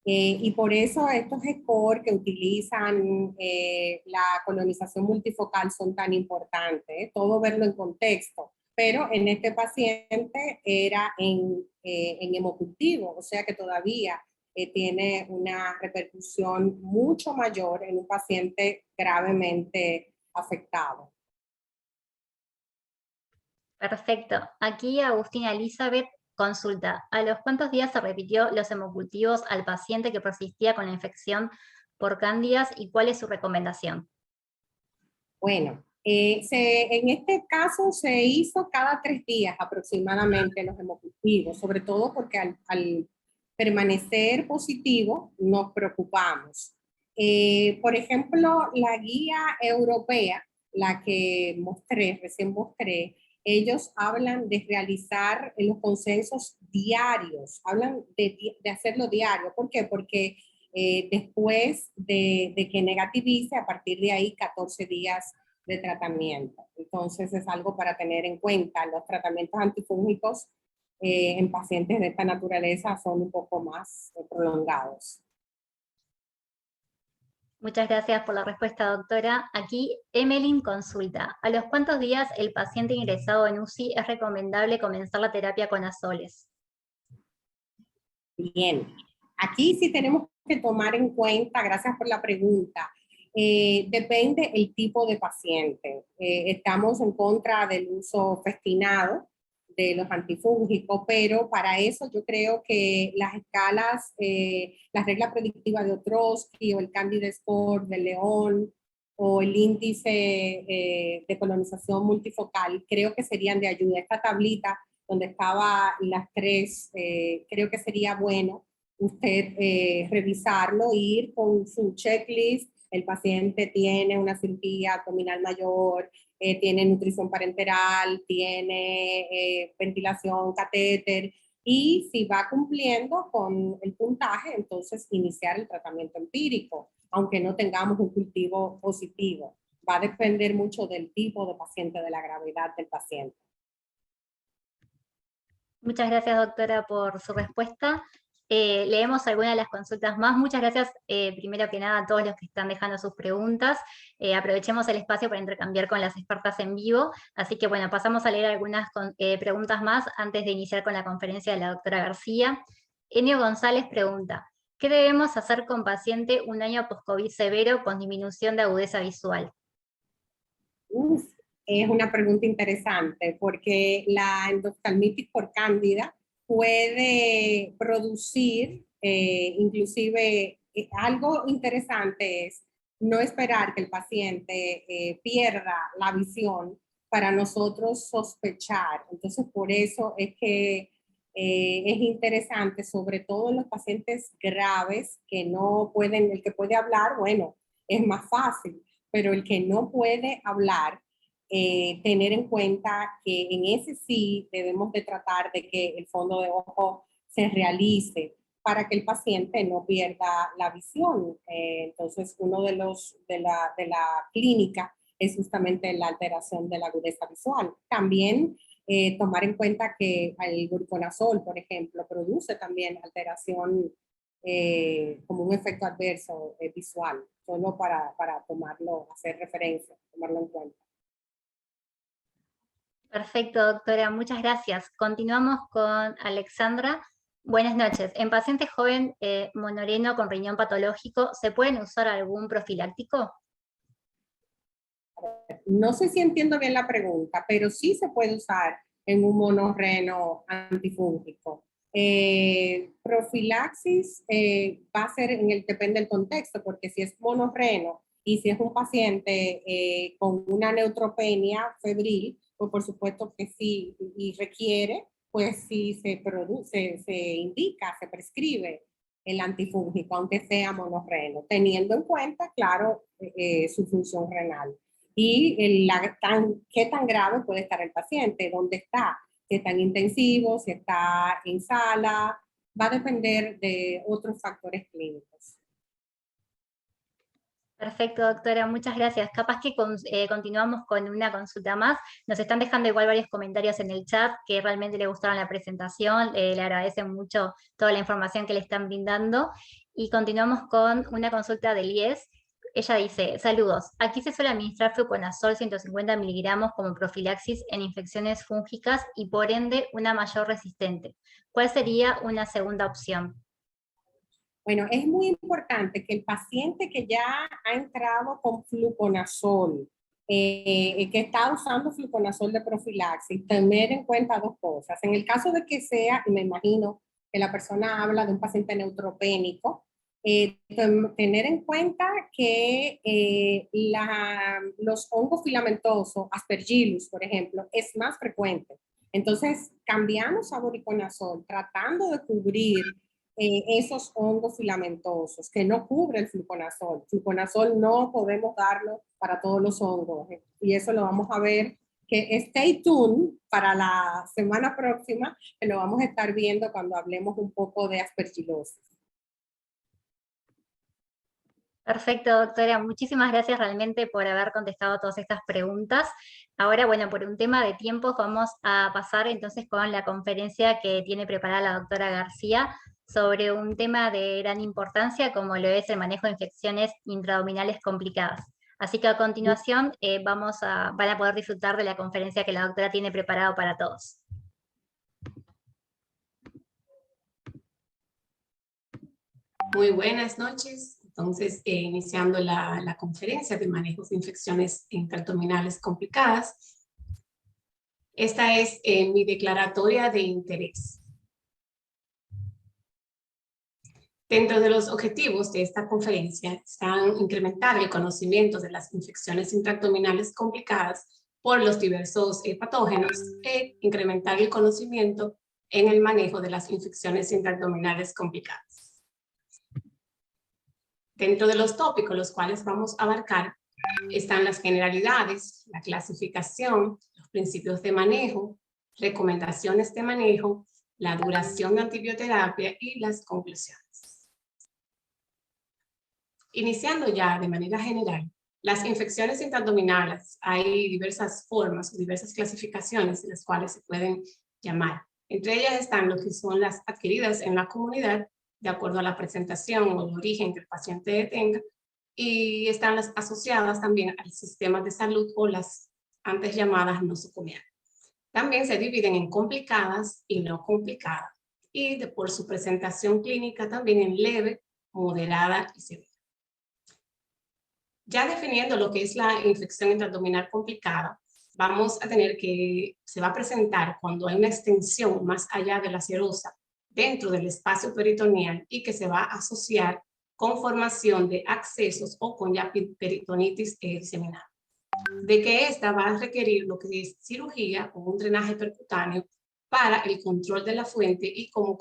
Y por eso estos scores que utilizan la colonización multifocal son tan importantes, todo verlo en contexto. Pero en este paciente era en hemocultivo, o sea que todavía tiene una repercusión mucho mayor en un paciente gravemente afectado. Perfecto. Aquí Agustina Elizabeth consulta. ¿A los cuántos días se repitió los hemocultivos al paciente que persistía con la infección por cándidas y cuál es su recomendación? Bueno, en este caso se hizo cada 3 días aproximadamente los hemocultivos, sobre todo porque al permanecer positivo nos preocupamos. Por ejemplo, la guía europea, la que recién mostré, ellos hablan de realizar los consensos diarios, hablan de hacerlo diario. ¿Por qué? Porque después de que negativice, a partir de ahí 14 días de tratamiento. Entonces es algo para tener en cuenta. Los tratamientos antifúngicos en pacientes de esta naturaleza son un poco más prolongados. Muchas gracias por la respuesta, doctora. Aquí Emeline consulta. ¿A los cuántos días el paciente ingresado en UCI es recomendable comenzar la terapia con azoles? Bien, aquí sí tenemos que tomar en cuenta, gracias por la pregunta, depende el tipo de paciente. Estamos en contra del uso festinado de los antifúngicos, pero para eso yo creo que las escalas, la regla predictiva de Ostrowski o el Candida Score de León o el índice de colonización multifocal, creo que serían de ayuda. Esta tablita donde estaban las 3, creo que sería bueno usted revisarlo, ir con su checklist. El paciente tiene una cirugía abdominal mayor, tiene nutrición parenteral, tiene ventilación, catéter, y si va cumpliendo con el puntaje, entonces iniciar el tratamiento empírico, aunque no tengamos un cultivo positivo. Va a depender mucho del tipo de paciente, de la gravedad del paciente. Muchas gracias, doctora, por su respuesta. Leemos algunas de las consultas más. Muchas gracias, primero que nada, a todos los que están dejando sus preguntas. Aprovechemos el espacio para intercambiar con las expertas en vivo. Así que, bueno, pasamos a leer algunas preguntas más antes de iniciar con la conferencia de la doctora García. Enio González pregunta, ¿qué debemos hacer con paciente un año post-COVID severo con disminución de agudeza visual? Es una pregunta interesante porque la endoftalmitis por cándida puede producir, inclusive, algo interesante es no esperar que el paciente pierda la visión para nosotros sospechar. Entonces, por eso es que es interesante, sobre todo en los pacientes graves que no pueden, el que puede hablar, bueno, es más fácil, pero el que no puede hablar, tener en cuenta que en ese sí debemos de tratar de que el fondo de ojo se realice para que el paciente no pierda la visión. Entonces, uno de la clínica es justamente la alteración de la agudeza visual. También tomar en cuenta que el gluconazol, por ejemplo, produce también alteración como un efecto adverso visual, solo para tomarlo, hacer referencia, tomarlo en cuenta. Perfecto, doctora, muchas gracias. Continuamos con Alexandra. Buenas noches. En pacientes joven monoreno con riñón patológico, ¿se pueden usar algún profiláctico? No sé si entiendo bien la pregunta, pero sí se puede usar en un monorreno antifúngico. Profilaxis va a ser, depende del contexto, porque si es monorreno y si es un paciente con una neutropenia febril, pues por supuesto que sí, y requiere, pues sí se indica, se prescribe el antifúngico, aunque sea monorreno, teniendo en cuenta, claro, su función renal. Y qué tan grave puede estar el paciente, dónde está, si está en intensivo, si está en sala, va a depender de otros factores clínicos. Perfecto, doctora, muchas gracias. Capaz que continuamos con una consulta más. Nos están dejando igual varios comentarios en el chat que realmente le gustaron la presentación, le agradecen mucho toda la información que le están brindando. Y continuamos con una consulta de Lies. Ella dice, saludos, aquí se suele administrar fluconazol 150 miligramos como profilaxis en infecciones fúngicas y por ende una mayor resistente. ¿Cuál sería una segunda opción? Bueno, es muy importante que el paciente que ya ha entrado con fluconazol, que está usando fluconazol de profilaxis, tener en cuenta dos cosas. En el caso de que sea, y me imagino que la persona habla de un paciente neutropénico, tener en cuenta que los hongos filamentosos, aspergillus, por ejemplo, es más frecuente. Entonces, cambiamos a voriconazol tratando de cubrir esos hongos filamentosos que no cubre el fluconazol. Fluconazol no podemos darlo para todos los hongos y eso lo vamos a ver, que stay tuned para la semana próxima, que lo vamos a estar viendo cuando hablemos un poco de aspergillosis. Perfecto, doctora. Muchísimas gracias realmente por haber contestado todas estas preguntas. Ahora, bueno, por un tema de tiempo vamos a pasar entonces con la conferencia que tiene preparada la doctora García sobre un tema de gran importancia como lo es el manejo de infecciones intraabdominales complicadas. Así que a continuación van a poder disfrutar de la conferencia que la doctora tiene preparado para todos. Muy buenas noches. Entonces, iniciando la conferencia de manejo de infecciones intraabdominales complicadas. Esta es mi declaratoria de interés. Dentro de los objetivos de esta conferencia están incrementar el conocimiento de las infecciones intraabdominales complicadas por los diversos patógenos e incrementar el conocimiento en el manejo de las infecciones intraabdominales complicadas. Dentro de los tópicos los cuales vamos a abarcar están las generalidades, la clasificación, los principios de manejo, recomendaciones de manejo, la duración de antibioterapia y las conclusiones. Iniciando ya de manera general, las infecciones intraabdominales, hay diversas formas, diversas clasificaciones de las cuales se pueden llamar. Entre ellas están lo que son las adquiridas en la comunidad, de acuerdo a la presentación o el origen que el paciente tenga, y están las asociadas también al sistema de salud o las antes llamadas nosocomiales. También se dividen en complicadas y no complicadas, y por su presentación clínica también en leve, moderada y severa. Ya definiendo lo que es la infección intraabdominal complicada, vamos a tener que se va a presentar cuando hay una extensión más allá de la serosa dentro del espacio peritoneal y que se va a asociar con formación de abscesos o con ya peritonitis diseminada. De que esta va a requerir lo que es cirugía o un drenaje percutáneo para el control de la fuente y como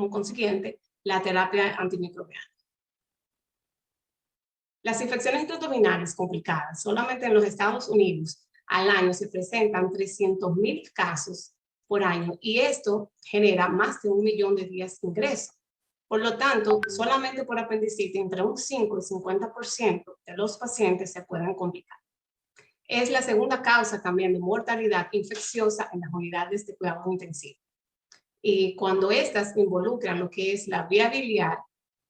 consiguiente la terapia antimicrobiana. Las infecciones intraabdominales complicadas, solamente en los Estados Unidos al año se presentan 300,000 casos por año y esto genera más de 1 millón de días de ingreso. Por lo tanto, solamente por apendicitis entre un 5 y 50% de los pacientes se pueden complicar. Es la segunda causa también de mortalidad infecciosa en las unidades de cuidado intensivo. Y cuando estas involucran lo que es la vía biliar,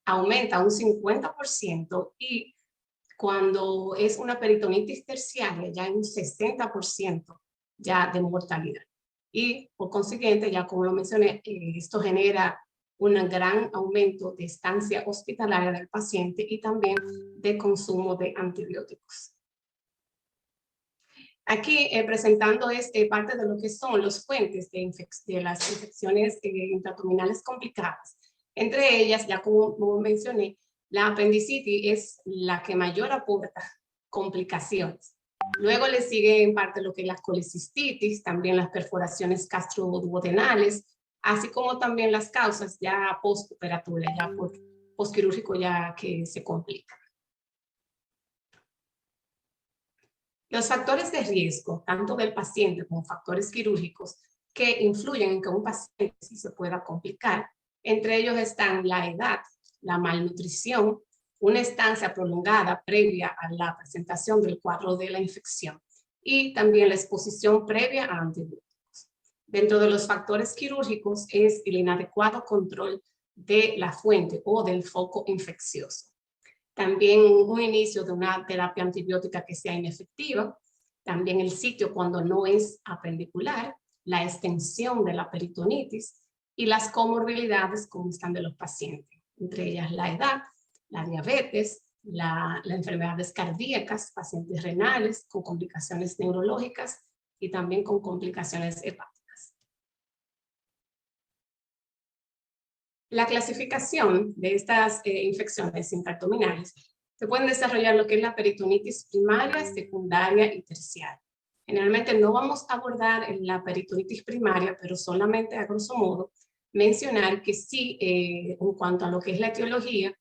aumenta un 50% y cuando es una peritonitis terciaria ya hay un 60% ya de mortalidad. Y por consiguiente, ya como lo mencioné, esto genera un gran aumento de estancia hospitalaria del paciente y también de consumo de antibióticos. Aquí presentando parte de lo que son los fuentes de las infecciones intraabdominales complicadas. Entre ellas, ya como mencioné, la apendicitis es la que mayor aporta complicaciones. Luego le sigue en parte lo que es la colecistitis, también las perforaciones gastroduodenales, así como también las causas ya postoperatorias, ya postquirúrgico ya que se complican. Los factores de riesgo, tanto del paciente como factores quirúrgicos, que influyen en que un paciente sí se pueda complicar. Entre ellos están la edad, la malnutrición, una estancia prolongada previa a la presentación del cuadro de la infección y también la exposición previa a antibióticos. Dentro de los factores quirúrgicos es el inadecuado control de la fuente o del foco infeccioso. También un inicio de una terapia antibiótica que sea inefectiva, también el sitio cuando no es apendicular, la extensión de la peritonitis y las comorbilidades como están de los pacientes, entre ellas la edad, la diabetes, las enfermedades cardíacas, pacientes renales con complicaciones neurológicas y también con complicaciones hepáticas. La clasificación de estas infecciones intraabdominales se pueden desarrollar lo que es la peritonitis primaria, secundaria y terciaria. Generalmente no vamos a abordar la peritonitis primaria, pero solamente a grosso modo mencionar que sí, en cuanto a lo que es la etiología,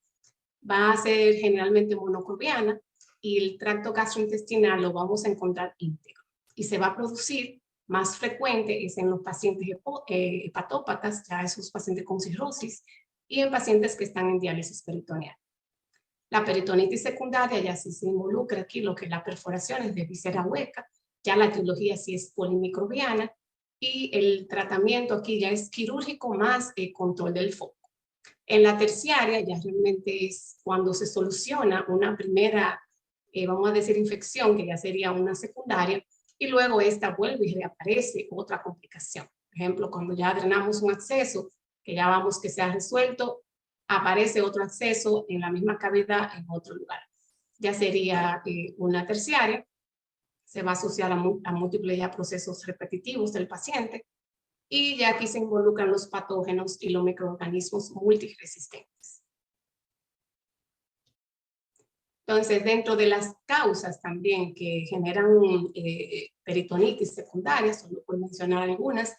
va a ser generalmente monocrobiana y el tracto gastrointestinal lo vamos a encontrar íntegro y se va a producir más frecuente es en los pacientes hepatópatas, ya esos pacientes con cirrosis, y en pacientes que están en diálisis peritoneal. La peritonitis secundaria ya sí se involucra aquí lo que es las perforaciones de víscera hueca, ya la etiología sí es polimicrobiana, y el tratamiento aquí ya es quirúrgico más control del foco. En la terciaria ya realmente es cuando se soluciona una primera, vamos a decir, infección, que ya sería una secundaria, y luego esta vuelve y reaparece otra complicación. Por ejemplo, cuando ya drenamos un acceso, que ya vamos que se ha resuelto, aparece otro acceso en la misma cavidad en otro lugar. Ya sería una terciaria, se va a asociar a múltiples ya procesos repetitivos del paciente, y ya aquí se involucran los patógenos y los microorganismos multiresistentes. Entonces, dentro de las causas también que generan peritonitis secundaria, solo puedo mencionar algunas,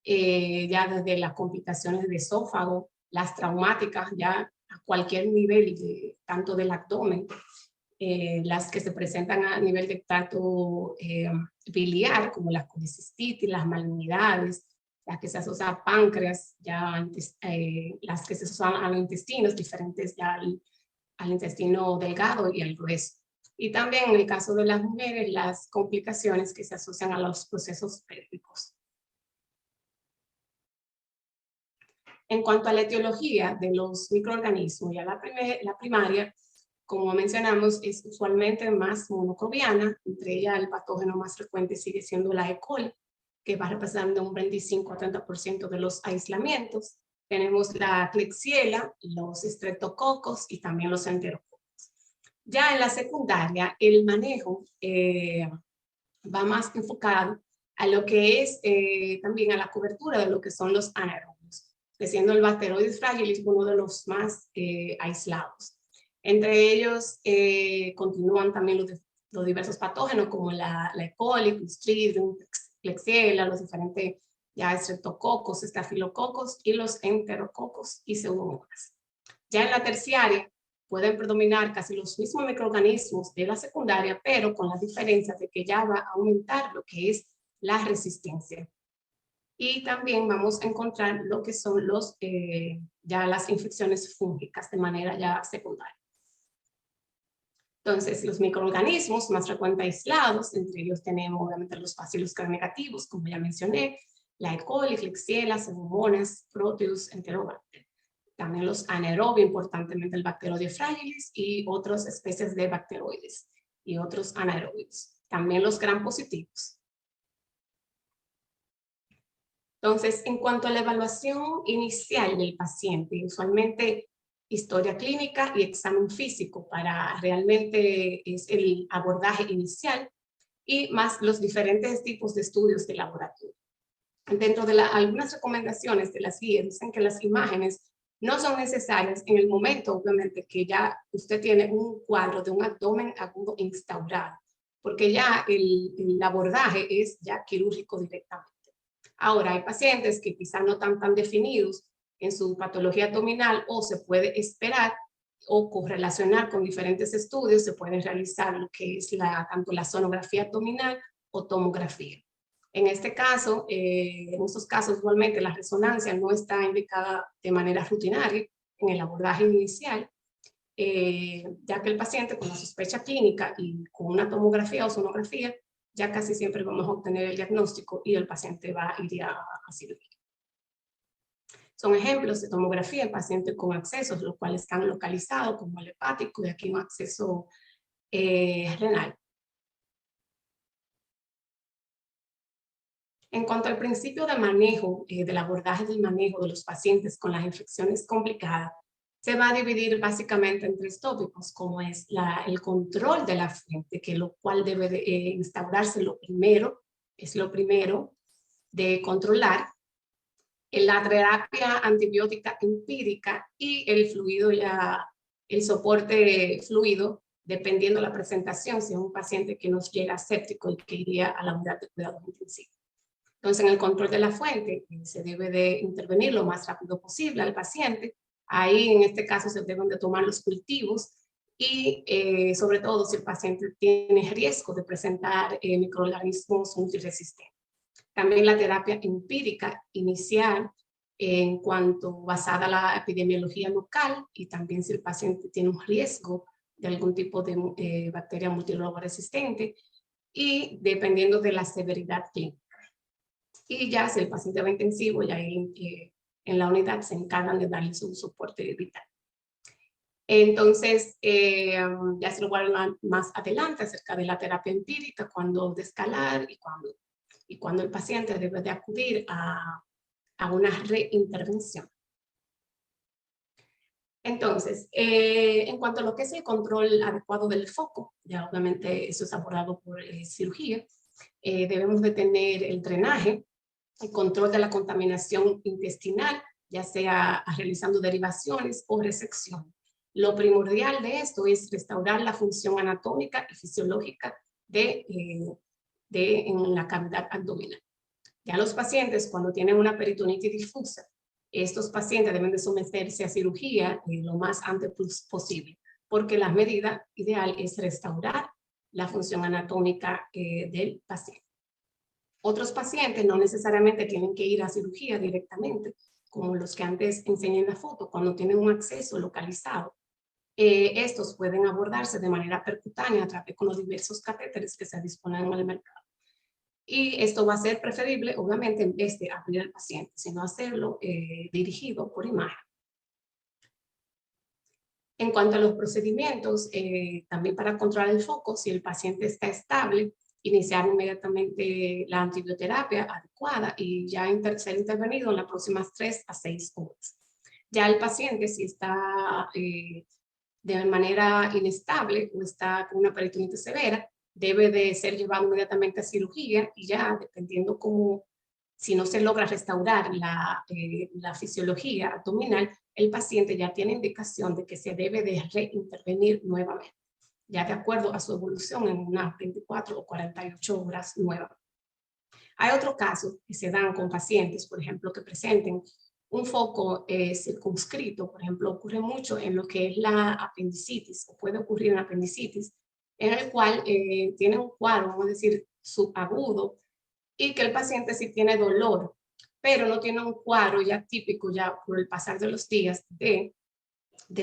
ya desde las complicaciones de esófago, las traumáticas ya a cualquier nivel, tanto del abdomen, las que se presentan a nivel de tracto biliar, como las colecistitis, las malignidades, las que se asocian a páncreas, ya, las que se asocian a los intestinos, diferentes ya al intestino delgado y al grueso. Y también en el caso de las mujeres, las complicaciones que se asocian a los procesos pélvicos. En cuanto a la etiología de los microorganismos, ya la primaria, como mencionamos, es usualmente más monocrobiana, entre ellas el patógeno más frecuente sigue siendo la E. coli, que va representando un 25 a 30% de los aislamientos. Tenemos la Klebsiella, los estreptococos y también los enterococos. Ya en la secundaria, el manejo va más enfocado a lo que es también a la cobertura de lo que son los anaerobios. siendo el Bacteroides fragilis uno de los más aislados. Entre ellos continúan también los diversos patógenos como la E. coli, Clostridium, Klebsiella, los diferentes ya estreptococos, estafilococos y los enterococos y pseudomonas. Ya en la terciaria pueden predominar casi los mismos microorganismos de la secundaria, pero con la diferencia de que ya va a aumentar lo que es la resistencia. Y también vamos a encontrar lo que son ya las infecciones fúngicas de manera ya secundaria. Entonces, los microorganismos más frecuentes aislados, entre ellos tenemos obviamente los bacilos gram-negativos, como ya mencioné, la E. coli, Klebsiella, Pseudomonas, Proteus, Enterobacter. También los anaerobios, importantemente el Bacteroides fragilis y otras especies de bacteroides y otros anaerobios. También los gram positivos. Entonces, en cuanto a la evaluación inicial del paciente, usualmente historia clínica y examen físico para realmente es el abordaje inicial y más los diferentes tipos de estudios de laboratorio. Dentro de algunas recomendaciones de las guías dicen que las imágenes no son necesarias en el momento, obviamente, que ya usted tiene un cuadro de un abdomen agudo instaurado, porque ya el abordaje es ya quirúrgico directamente. Ahora, hay pacientes que quizás no están tan definidos en su patología abdominal o se puede esperar o correlacionar con diferentes estudios, se pueden realizar lo que es tanto la sonografía abdominal o tomografía. En este caso, en estos casos, igualmente la resonancia no está indicada de manera rutinaria en el abordaje inicial, ya que el paciente con la sospecha clínica y con una tomografía o sonografía, ya casi siempre vamos a obtener el diagnóstico y el paciente va a ir a cirugía. Son ejemplos de tomografía en pacientes con accesos, los cuales están localizados como el hepático y aquí un acceso renal. En cuanto al principio de manejo, del abordaje del manejo de los pacientes con las infecciones complicadas, se va a dividir básicamente en 3 tópicos, como es el control de la fuente, que lo cual debe de, instaurarse lo primero de controlar, la terapia antibiótica empírica y el fluido el soporte fluido, dependiendo de la presentación, si es un paciente que nos llega séptico y que iría a la unidad de cuidados intensivos. Entonces, en el control de la fuente, se debe de intervenir lo más rápido posible al paciente. Ahí, en este caso, se deben de tomar los cultivos y, sobre todo, si el paciente tiene riesgo de presentar microorganismos multiresistentes. También la terapia empírica inicial, en cuanto basada en la epidemiología local y también si el paciente tiene un riesgo de algún tipo de bacteria multilogo resistente y dependiendo de la severidad clínica. Y ya si el paciente va intensivo, ya en la unidad se encargan de darle su soporte vital. Entonces, ya se lo voy a hablar más adelante acerca de la terapia empírica, cuándo descalar y cuándo el paciente debe de acudir a una reintervención. Entonces, en cuanto a lo que es el control adecuado del foco, ya obviamente eso es abordado por cirugía, debemos de tener el drenaje, el control de la contaminación intestinal, ya sea realizando derivaciones o resección. Lo primordial de esto es restaurar la función anatómica y fisiológica en la cavidad abdominal. Ya los pacientes, cuando tienen una peritonitis difusa, estos pacientes deben de someterse a cirugía lo más antes posible, porque la medida ideal es restaurar la función anatómica del paciente. Otros pacientes no necesariamente tienen que ir a cirugía directamente, como los que antes enseñé en la foto, cuando tienen un acceso localizado. Estos pueden abordarse de manera percutánea a través de los diversos catéteres que se disponen en el mercado. Y esto va a ser preferible, obviamente, en vez de abrir al paciente, sino hacerlo dirigido por imagen. En cuanto a los procedimientos, también para controlar el foco, si el paciente está estable, iniciar inmediatamente la antibioterapia adecuada y ya ser intervenido en las próximas 3 a 6 horas. Ya el paciente, si está de manera inestable o está con una peritonitis severa, debe de ser llevado inmediatamente a cirugía y ya dependiendo cómo si no se logra restaurar la fisiología abdominal, el paciente ya tiene indicación de que se debe de reintervenir nuevamente, ya de acuerdo a su evolución en unas 24 o 48 horas nuevas. Hay otros casos que se dan con pacientes, por ejemplo, que presenten un foco circunscrito. Por ejemplo, ocurre mucho en lo que es la apendicitis, o puede ocurrir una apendicitis, en el cual tiene un cuadro, vamos a decir, subagudo, y que el paciente sí tiene dolor, pero no tiene un cuadro ya típico, ya por el pasar de los días, de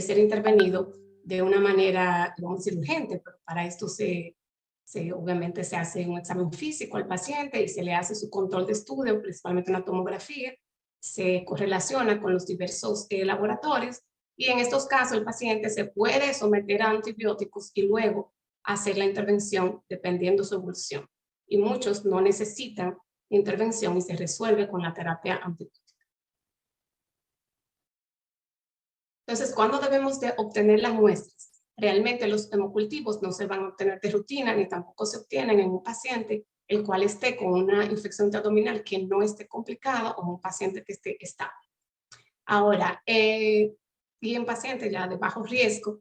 ser intervenido de una manera, vamos a decir, urgente. Pero para esto obviamente se hace un examen físico al paciente y se le hace su control de estudio, principalmente una tomografía, se correlaciona con los diversos laboratorios, y en estos casos el paciente se puede someter a antibióticos y luego hacer la intervención dependiendo su evolución. Y muchos no necesitan intervención y se resuelve con la terapia antibiótica. Entonces, ¿cuándo debemos de obtener las muestras? Realmente los hemocultivos no se van a obtener de rutina, ni tampoco se obtienen en un paciente el cual esté con una infección abdominal que no esté complicada, o un paciente que esté estable. Ahora, y en pacientes ya de bajo riesgo,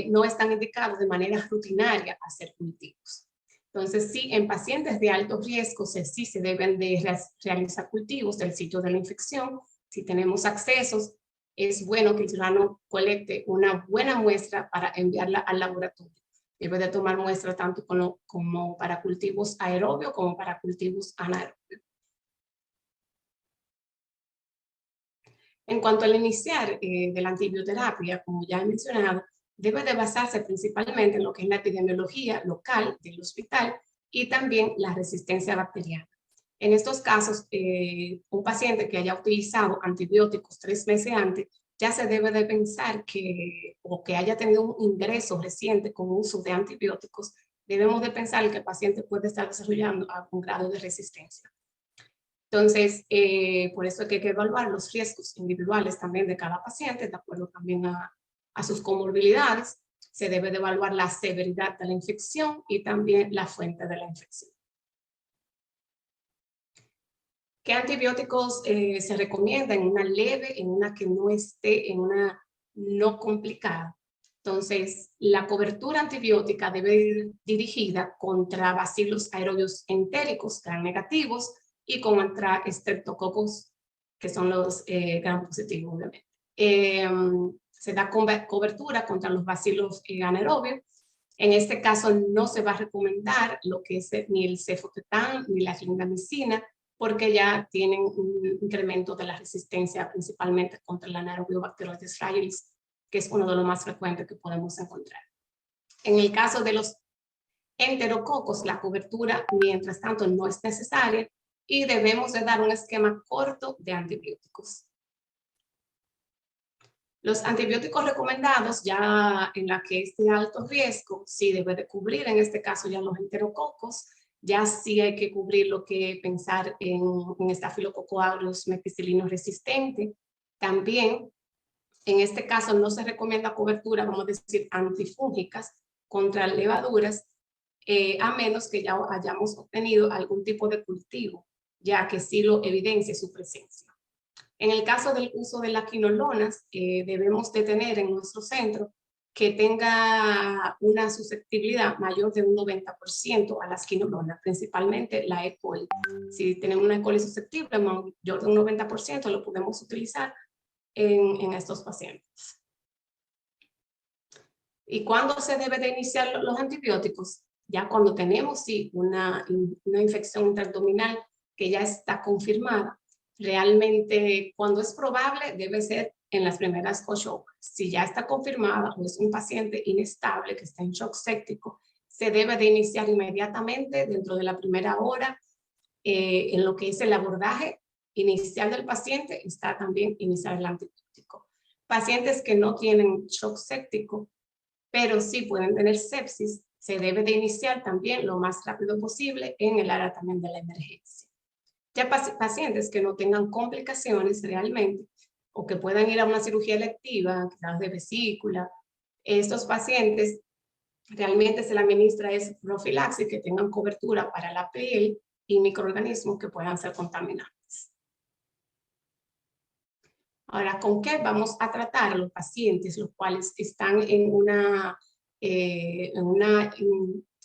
no están indicados de manera rutinaria hacer cultivos. Entonces, sí, en pacientes de alto riesgo sí se deben de realizar cultivos del sitio de la infección. Si tenemos accesos, es bueno que el ciudadano colecte una buena muestra para enviarla al laboratorio. Debe de tomar muestra tanto como para cultivos aerobios como para cultivos anaerobios. En cuanto al iniciar de la antibioterapia, como ya he mencionado, debe de basarse principalmente en lo que es la epidemiología local del hospital y también la resistencia bacteriana. En estos casos, un paciente que haya utilizado antibióticos 3 meses antes, ya se debe de pensar o que haya tenido un ingreso reciente con uso de antibióticos, debemos de pensar que el paciente puede estar desarrollando algún grado de resistencia. Entonces, por eso es que hay que evaluar los riesgos individuales también de cada paciente, de acuerdo también a sus comorbilidades. Se debe de evaluar la severidad de la infección y también la fuente de la infección. ¿Qué antibióticos se recomienda en una leve, en una que no esté, en una no complicada? Entonces, la cobertura antibiótica debe ir dirigida contra bacilos aerobios entéricos gram negativos y contra estreptococos, que son los gram positivos, obviamente. Se da cobertura contra los bacilos anaerobios. En este caso no se va a recomendar lo que es ni el cefotetan ni la clindamicina, porque ya tienen un incremento de la resistencia principalmente contra la Anaerobiobacteroides fragilis, que es uno de los más frecuentes que podemos encontrar. En el caso de los enterococos, la cobertura, mientras tanto, no es necesaria y debemos de dar un esquema corto de antibióticos. Los antibióticos recomendados, ya en la que es de alto riesgo, sí debe de cubrir, en este caso ya los enterococos, ya sí hay que cubrir lo que pensar en Staphylococcus aureus methicillino resistente. También, en este caso no se recomienda cobertura, vamos a decir, antifúngicas contra levaduras, a menos que ya hayamos obtenido algún tipo de cultivo, ya que sí lo evidencia su presencia. En el caso del uso de las quinolonas, debemos de tener en nuestro centro que tenga una susceptibilidad mayor de un 90% a las quinolonas, principalmente la E. coli. Si tenemos una E. coli susceptible, mayor de un 90% lo podemos utilizar en estos pacientes. ¿Y cuándo se debe de iniciar los antibióticos? Ya cuando tenemos sí, una infección intraabdominal que ya está confirmada. Realmente, cuando es probable, debe ser en las primeras 8 horas. Si ya está confirmada o es un paciente inestable que está en shock séptico, se debe de iniciar inmediatamente dentro de la primera hora. En lo que es el abordaje inicial del paciente, está también iniciar el antibiótico. Pacientes que no tienen shock séptico, pero sí pueden tener sepsis, se debe de iniciar también lo más rápido posible en el área también de la emergencia. Ya pacientes que no tengan complicaciones realmente o que puedan ir a una cirugía electiva, quizás de vesícula, estos pacientes realmente se le administra es profilaxis, que tengan cobertura para la piel y microorganismos que puedan ser contaminantes. Ahora, ¿con qué vamos a tratar a los pacientes los cuales están en una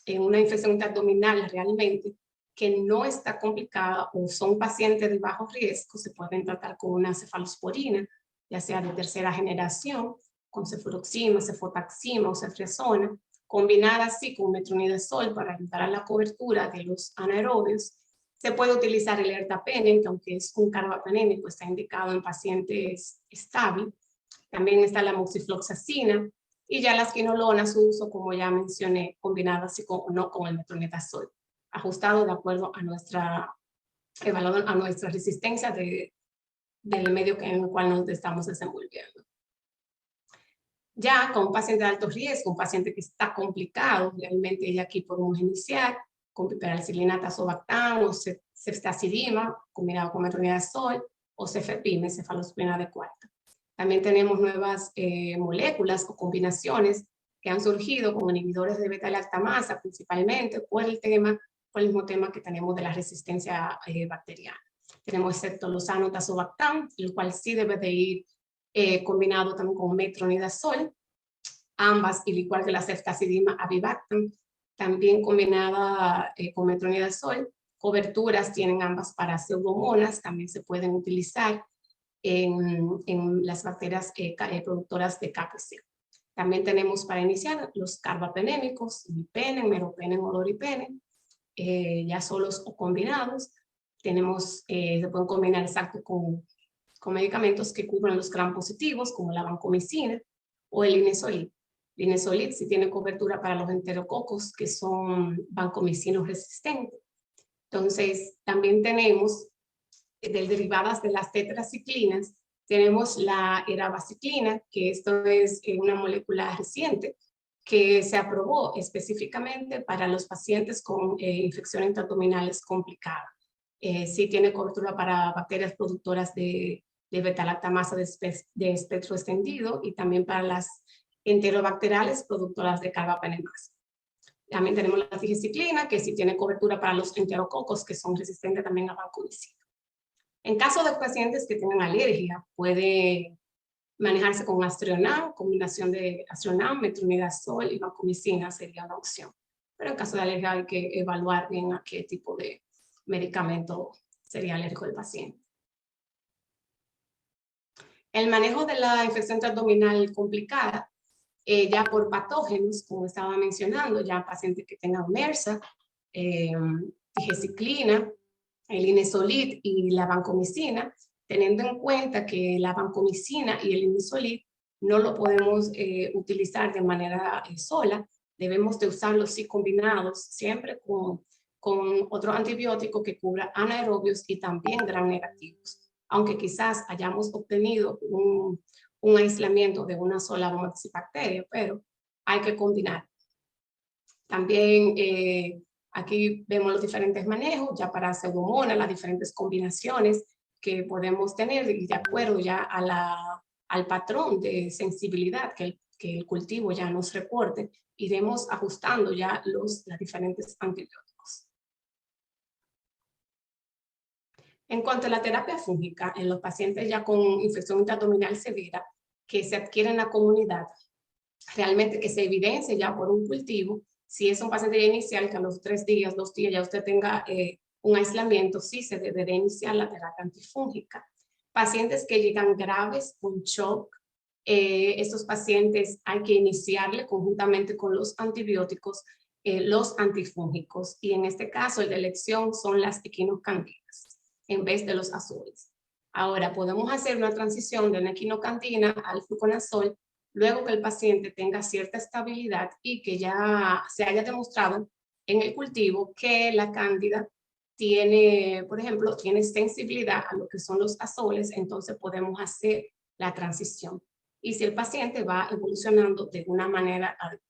infección interabdominal realmente que no está complicada o son pacientes de bajo riesgo? Se pueden tratar con una cefalosporina, ya sea de tercera generación, con cefuroxima, cefotaxima o ceftriaxona, combinada así con metronidazol para ayudar a la cobertura de los anaerobios. Se puede utilizar el ertapenem, que aunque es un carbapenémico, está indicado en pacientes estables. También está la moxifloxacina y ya las quinolonas, su uso, como ya mencioné, combinadas así o no con el metronidazol, ajustado de acuerdo a nuestra resistencia del medio en el cual nos estamos desenvolviendo. Ya con un paciente de alto riesgo, un paciente que está complicado, realmente ya aquí podemos iniciar con piperacilina tazobactam o ceftazidima combinado con metronidazol o cefepime, cefalosporina de cuarta. También tenemos nuevas moléculas o combinaciones que han surgido como inhibidores de beta-lactamasa, principalmente por el mismo tema que tenemos de la resistencia bacteriana. Tenemos ceftalozano tazobactam, el cual sí debe de ir combinado también con metronidazol, ambas, y igual que la ceftazidima avibactam, también combinada con metronidazol. Coberturas tienen ambas para pseudomonas, también se pueden utilizar en las bacterias productoras de KPC. También tenemos para iniciar los carbapenémicos, imipenem, meropenem o loripenem, ya solos o combinados. Tenemos, se pueden combinar exacto con medicamentos que cubran los gram positivos, como la vancomicina o el linezolid. Linezolid sí tiene cobertura para los enterococos, que son vancomicinos resistentes. Entonces, también tenemos, derivadas de las tetraciclinas, tenemos la erabaciclina, que esto es una molécula reciente, que se aprobó específicamente para los pacientes con infecciones intraabdominales complicadas. Sí tiene cobertura para bacterias productoras de beta-lactamasa de espectro extendido y también para las enterobacteriales productoras de carbapenemasa. También tenemos la tigiciclina, que sí tiene cobertura para los enterococos, que son resistentes también a vancomicina. En caso de pacientes que tengan alergia, puede manejarse con Aztreonam, combinación de Aztreonam, metronidazol y vancomicina sería una opción. Pero en caso de alergia hay que evaluar bien a qué tipo de medicamento sería alérgico el paciente. El manejo de la infección intraabdominal complicada, ya por patógenos, como estaba mencionando, ya pacientes que tengan MRSA, tigiciclina, el linezolid y la vancomicina, teniendo en cuenta que la vancomicina y el linezolid no lo podemos utilizar de manera sola, debemos de usarlos sí combinados, siempre con otro antibiótico que cubra anaerobios y también gram negativos, aunque quizás hayamos obtenido un aislamiento de una sola bacteria, pero hay que combinar. También aquí vemos los diferentes manejos ya para pseudomonas, las diferentes combinaciones que podemos tener y de acuerdo ya al patrón de sensibilidad que el cultivo ya nos reporte, iremos ajustando ya los diferentes antibióticos. En cuanto a la terapia fúngica, en los pacientes ya con infección intraabdominal severa que se adquiere en la comunidad, realmente que se evidencie ya por un cultivo, si es un paciente ya inicial que a los 3 días, 2 días ya usted tenga un aislamiento, sí se debe de iniciar la terapia antifúngica. Pacientes que llegan graves con shock, estos pacientes hay que iniciarle conjuntamente con los antibióticos, los antifúngicos, y en este caso el de elección son las equinocandinas en vez de los azoles. Ahora podemos hacer una transición de una equinocantina al fluconazol luego que el paciente tenga cierta estabilidad y que ya se haya demostrado en el cultivo que la cándida tiene, por ejemplo, tiene sensibilidad a lo que son los azoles, entonces podemos hacer la transición. Y si el paciente va evolucionando de una manera adecuada.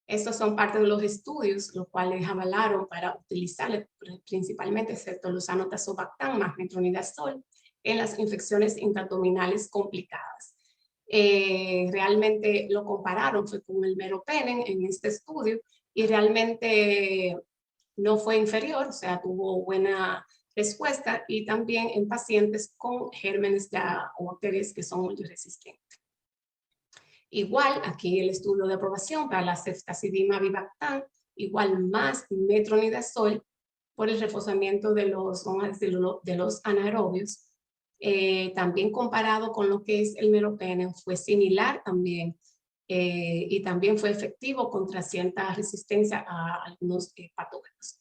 Estos son parte de los estudios, los cuales avalaron para utilizar principalmente ceftalozano tazobactam más metronidazol en las infecciones intraabdominales complicadas. Realmente lo compararon fue con el meropenem en este estudio y realmente no fue inferior, o sea, tuvo buena respuesta, y también en pacientes con gérmenes o bacterias que son multiresistentes. Igual, aquí el estudio de aprobación para la ceftazidima avibactam, igual más metronidazol por el reforzamiento de los anaerobios. También comparado con lo que es el meropenem, fue similar también, y también fue efectivo contra cierta resistencia a algunos patógenos.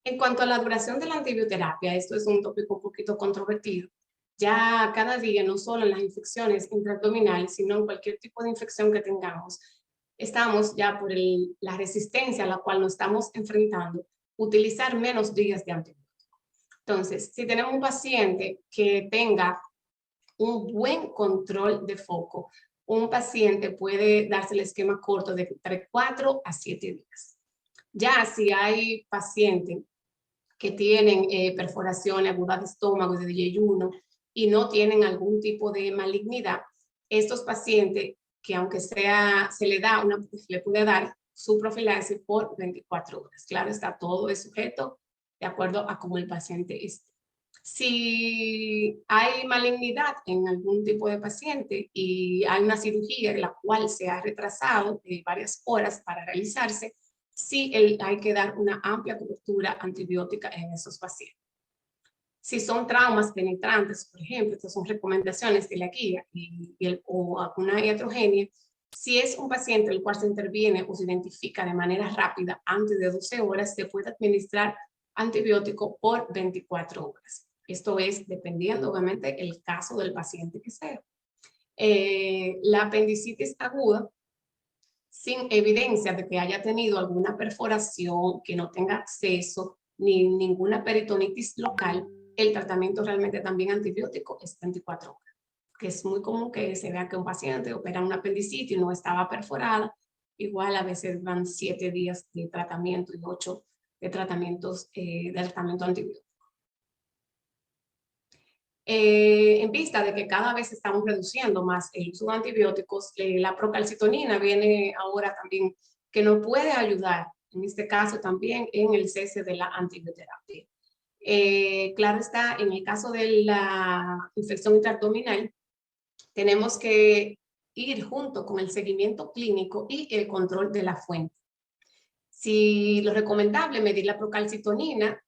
En cuanto a la duración de la antibioterapia, esto es un tópico un poquito controvertido. Ya cada día, no solo en las infecciones intraabdominales, sino en cualquier tipo de infección que tengamos, estamos ya por la resistencia a la cual nos estamos enfrentando, utilizar menos días de antibiótico. Entonces, si tenemos un paciente que tenga un buen control de foco, un paciente puede darse el esquema corto de entre 4 a 7 días. Ya si hay pacientes que tienen perforación aguda de estómago, de yeyuno, y no tienen algún tipo de malignidad, estos pacientes que aunque sea, se le puede dar su profilaxis por 24 horas. Claro, está todo es sujeto de acuerdo a cómo el paciente esté. Si hay malignidad en algún tipo de paciente y hay una cirugía en la cual se ha retrasado varias horas para realizarse, sí hay que dar una amplia cobertura antibiótica en esos pacientes. Si son traumas penetrantes, por ejemplo, estas son recomendaciones de la guía o alguna iatrogenia, si es un paciente el cual se interviene o se identifica de manera rápida antes de 12 horas, se puede administrar antibiótico por 24 horas. Esto es dependiendo, obviamente, el caso del paciente que sea. La apendicitis aguda, sin evidencia de que haya tenido alguna perforación, que no tenga acceso, ni ninguna peritonitis local, el tratamiento realmente también antibiótico es 24 horas. Que es muy común que se vea que un paciente opera una apendicitis y no estaba perforada. Igual a veces van 7 días de tratamiento y 8 de tratamientos de tratamiento antibiótico. En vista de que cada vez estamos reduciendo más el uso de antibióticos, la procalcitonina viene ahora también que nos puede ayudar, en este caso también en el cese de la antibioterapia. Claro está, en el caso de la infección intraabdominal, tenemos que ir junto con el seguimiento clínico y el control de la fuente. Si lo recomendable es medir la procalcitonina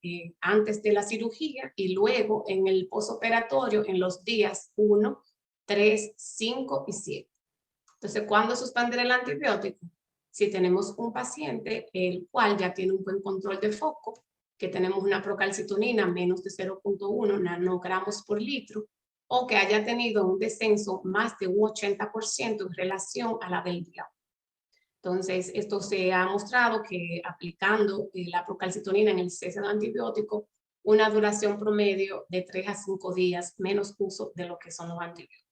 antes de la cirugía y luego en el posoperatorio en los días 1, 3, 5 y 7. Entonces, ¿cuándo suspender el antibiótico? Si tenemos un paciente el cual ya tiene un buen control de foco, que tenemos una procalcitonina menos de 0.1 nanogramos por litro, o que haya tenido un descenso más de un 80% en relación a la del día. Entonces, esto se ha mostrado que aplicando la procalcitonina en el cese del antibiótico, una duración promedio de 3 a 5 días, menos uso de lo que son los antibióticos.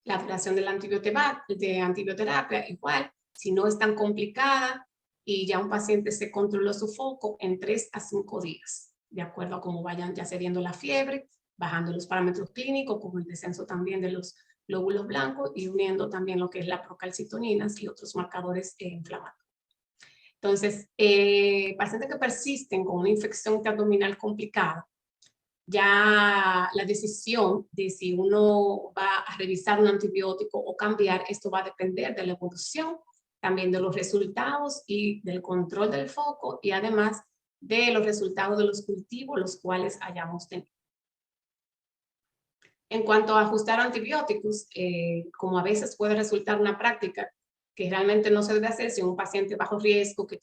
La duración de la antibioterapia, igual, si no es tan complicada y ya un paciente se controló su foco, en 3 a 5 días, de acuerdo a cómo vayan ya cediendo la fiebre, bajando los parámetros clínicos, como el descenso también de los glóbulos blancos y uniendo también lo que es la procalcitonina y otros marcadores inflamatorios. Entonces, pacientes que persisten con una infección intraabdominal complicada, ya la decisión de si uno va a revisar un antibiótico o cambiar, esto va a depender de la evolución, también de los resultados y del control del foco y además de los resultados de los cultivos los cuales hayamos tenido. En cuanto a ajustar antibióticos, como a veces puede resultar una práctica que realmente no se debe hacer si un paciente bajo riesgo que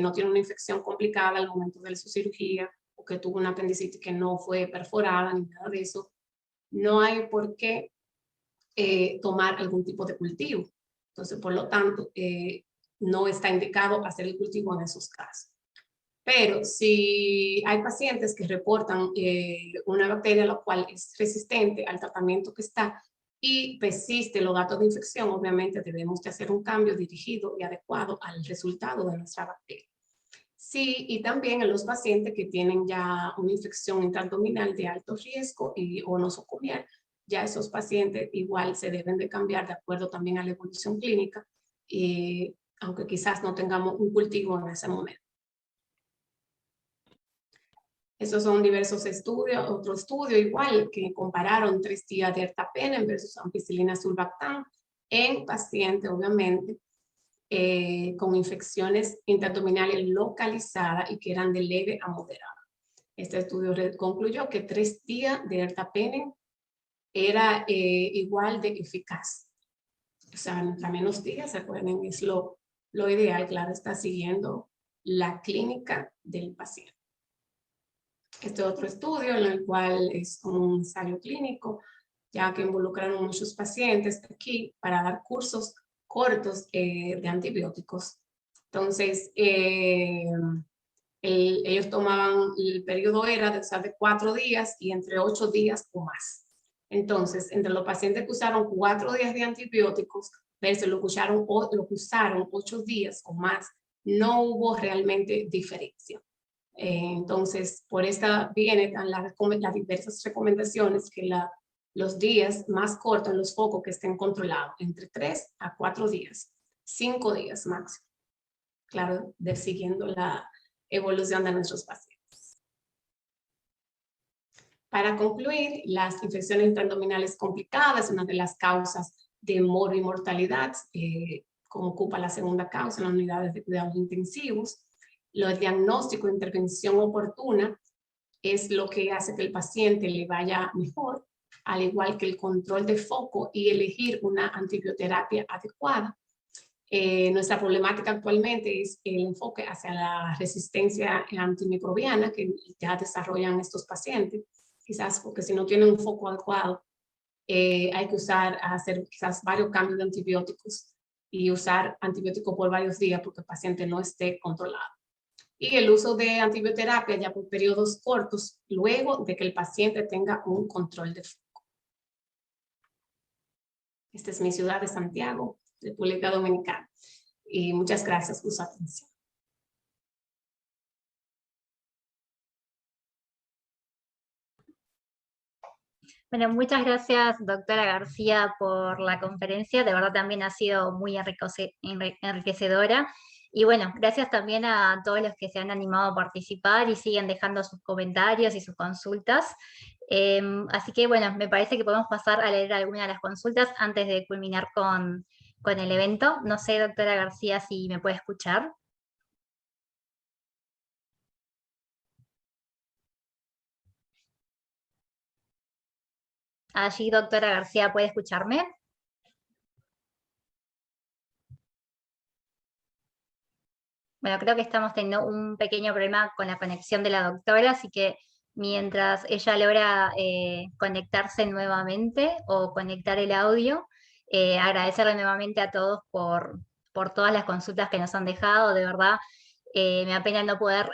no tiene una infección complicada al momento de su cirugía o que tuvo una apendicitis que no fue perforada ni nada de eso, no hay por qué tomar algún tipo de cultivo. Entonces, por lo tanto, no está indicado hacer el cultivo en esos casos. Pero si hay pacientes que reportan una bacteria la cual es resistente al tratamiento que está y persiste los datos de infección, obviamente debemos de hacer un cambio dirigido y adecuado al resultado de nuestra bacteria. Sí, y también en los pacientes que tienen ya una infección intraabdominal de alto riesgo o nosocomial, ya esos pacientes igual se deben de cambiar de acuerdo también a la evolución clínica aunque quizás no tengamos un cultivo en ese momento. Estos son diversos estudios. Otro estudio igual que compararon 3 días de ertapenem versus ampicilina sulbactam en pacientes, obviamente, con infecciones intraabdominales localizadas y que eran de leve a moderada. Este estudio concluyó que 3 días de ertapenem era igual de eficaz. O sea, a menos días, ¿se acuerdan? Es lo ideal, claro, está siguiendo la clínica del paciente. Este otro estudio, en el cual es un ensayo clínico, ya que involucraron muchos pacientes aquí para dar cursos cortos de antibióticos. Entonces, ellos tomaban, el periodo era de usar de 4 días y entre 8 días o más. Entonces, entre los pacientes que usaron 4 días de antibióticos versus los que usaron 8 días o más, no hubo realmente diferencia. Entonces, por esta vienen las diversas recomendaciones que los días más cortos, los focos que estén controlados, entre 3 a 4 días, 5 días máximo. Claro, siguiendo la evolución de nuestros pacientes. Para concluir, las infecciones intraabdominales complicadas, una de las causas de morbimortalidad, como ocupa la segunda causa en las unidades de cuidados intensivos. Los diagnósticos de intervención oportuna es lo que hace que el paciente le vaya mejor, al igual que el control de foco y elegir una antibioterapia adecuada. Nuestra problemática actualmente es el enfoque hacia la resistencia antimicrobiana que ya desarrollan estos pacientes, quizás porque si no tienen un foco adecuado, hay que hacer quizás varios cambios de antibióticos y usar antibióticos por varios días porque el paciente no esté controlado. Y el uso de antibioterapia ya por periodos cortos, luego de que el paciente tenga un control de foco. Esta es mi ciudad de Santiago, República Dominicana. Y muchas gracias por su atención. Bueno, muchas gracias, doctora García, por la conferencia. De verdad también ha sido muy enriquecedora. Y bueno, gracias también a todos los que se han animado a participar y siguen dejando sus comentarios y sus consultas. Así que bueno, me parece que podemos pasar a leer alguna de las consultas antes de culminar con el evento. No sé, doctora García, si me puede escuchar. Allí, doctora García, ¿puede escucharme? Bueno, creo que estamos teniendo un pequeño problema con la conexión de la doctora, así que mientras ella logra conectarse nuevamente o conectar el audio, agradecerle nuevamente a todos por todas las consultas que nos han dejado. De verdad, me da pena no poder,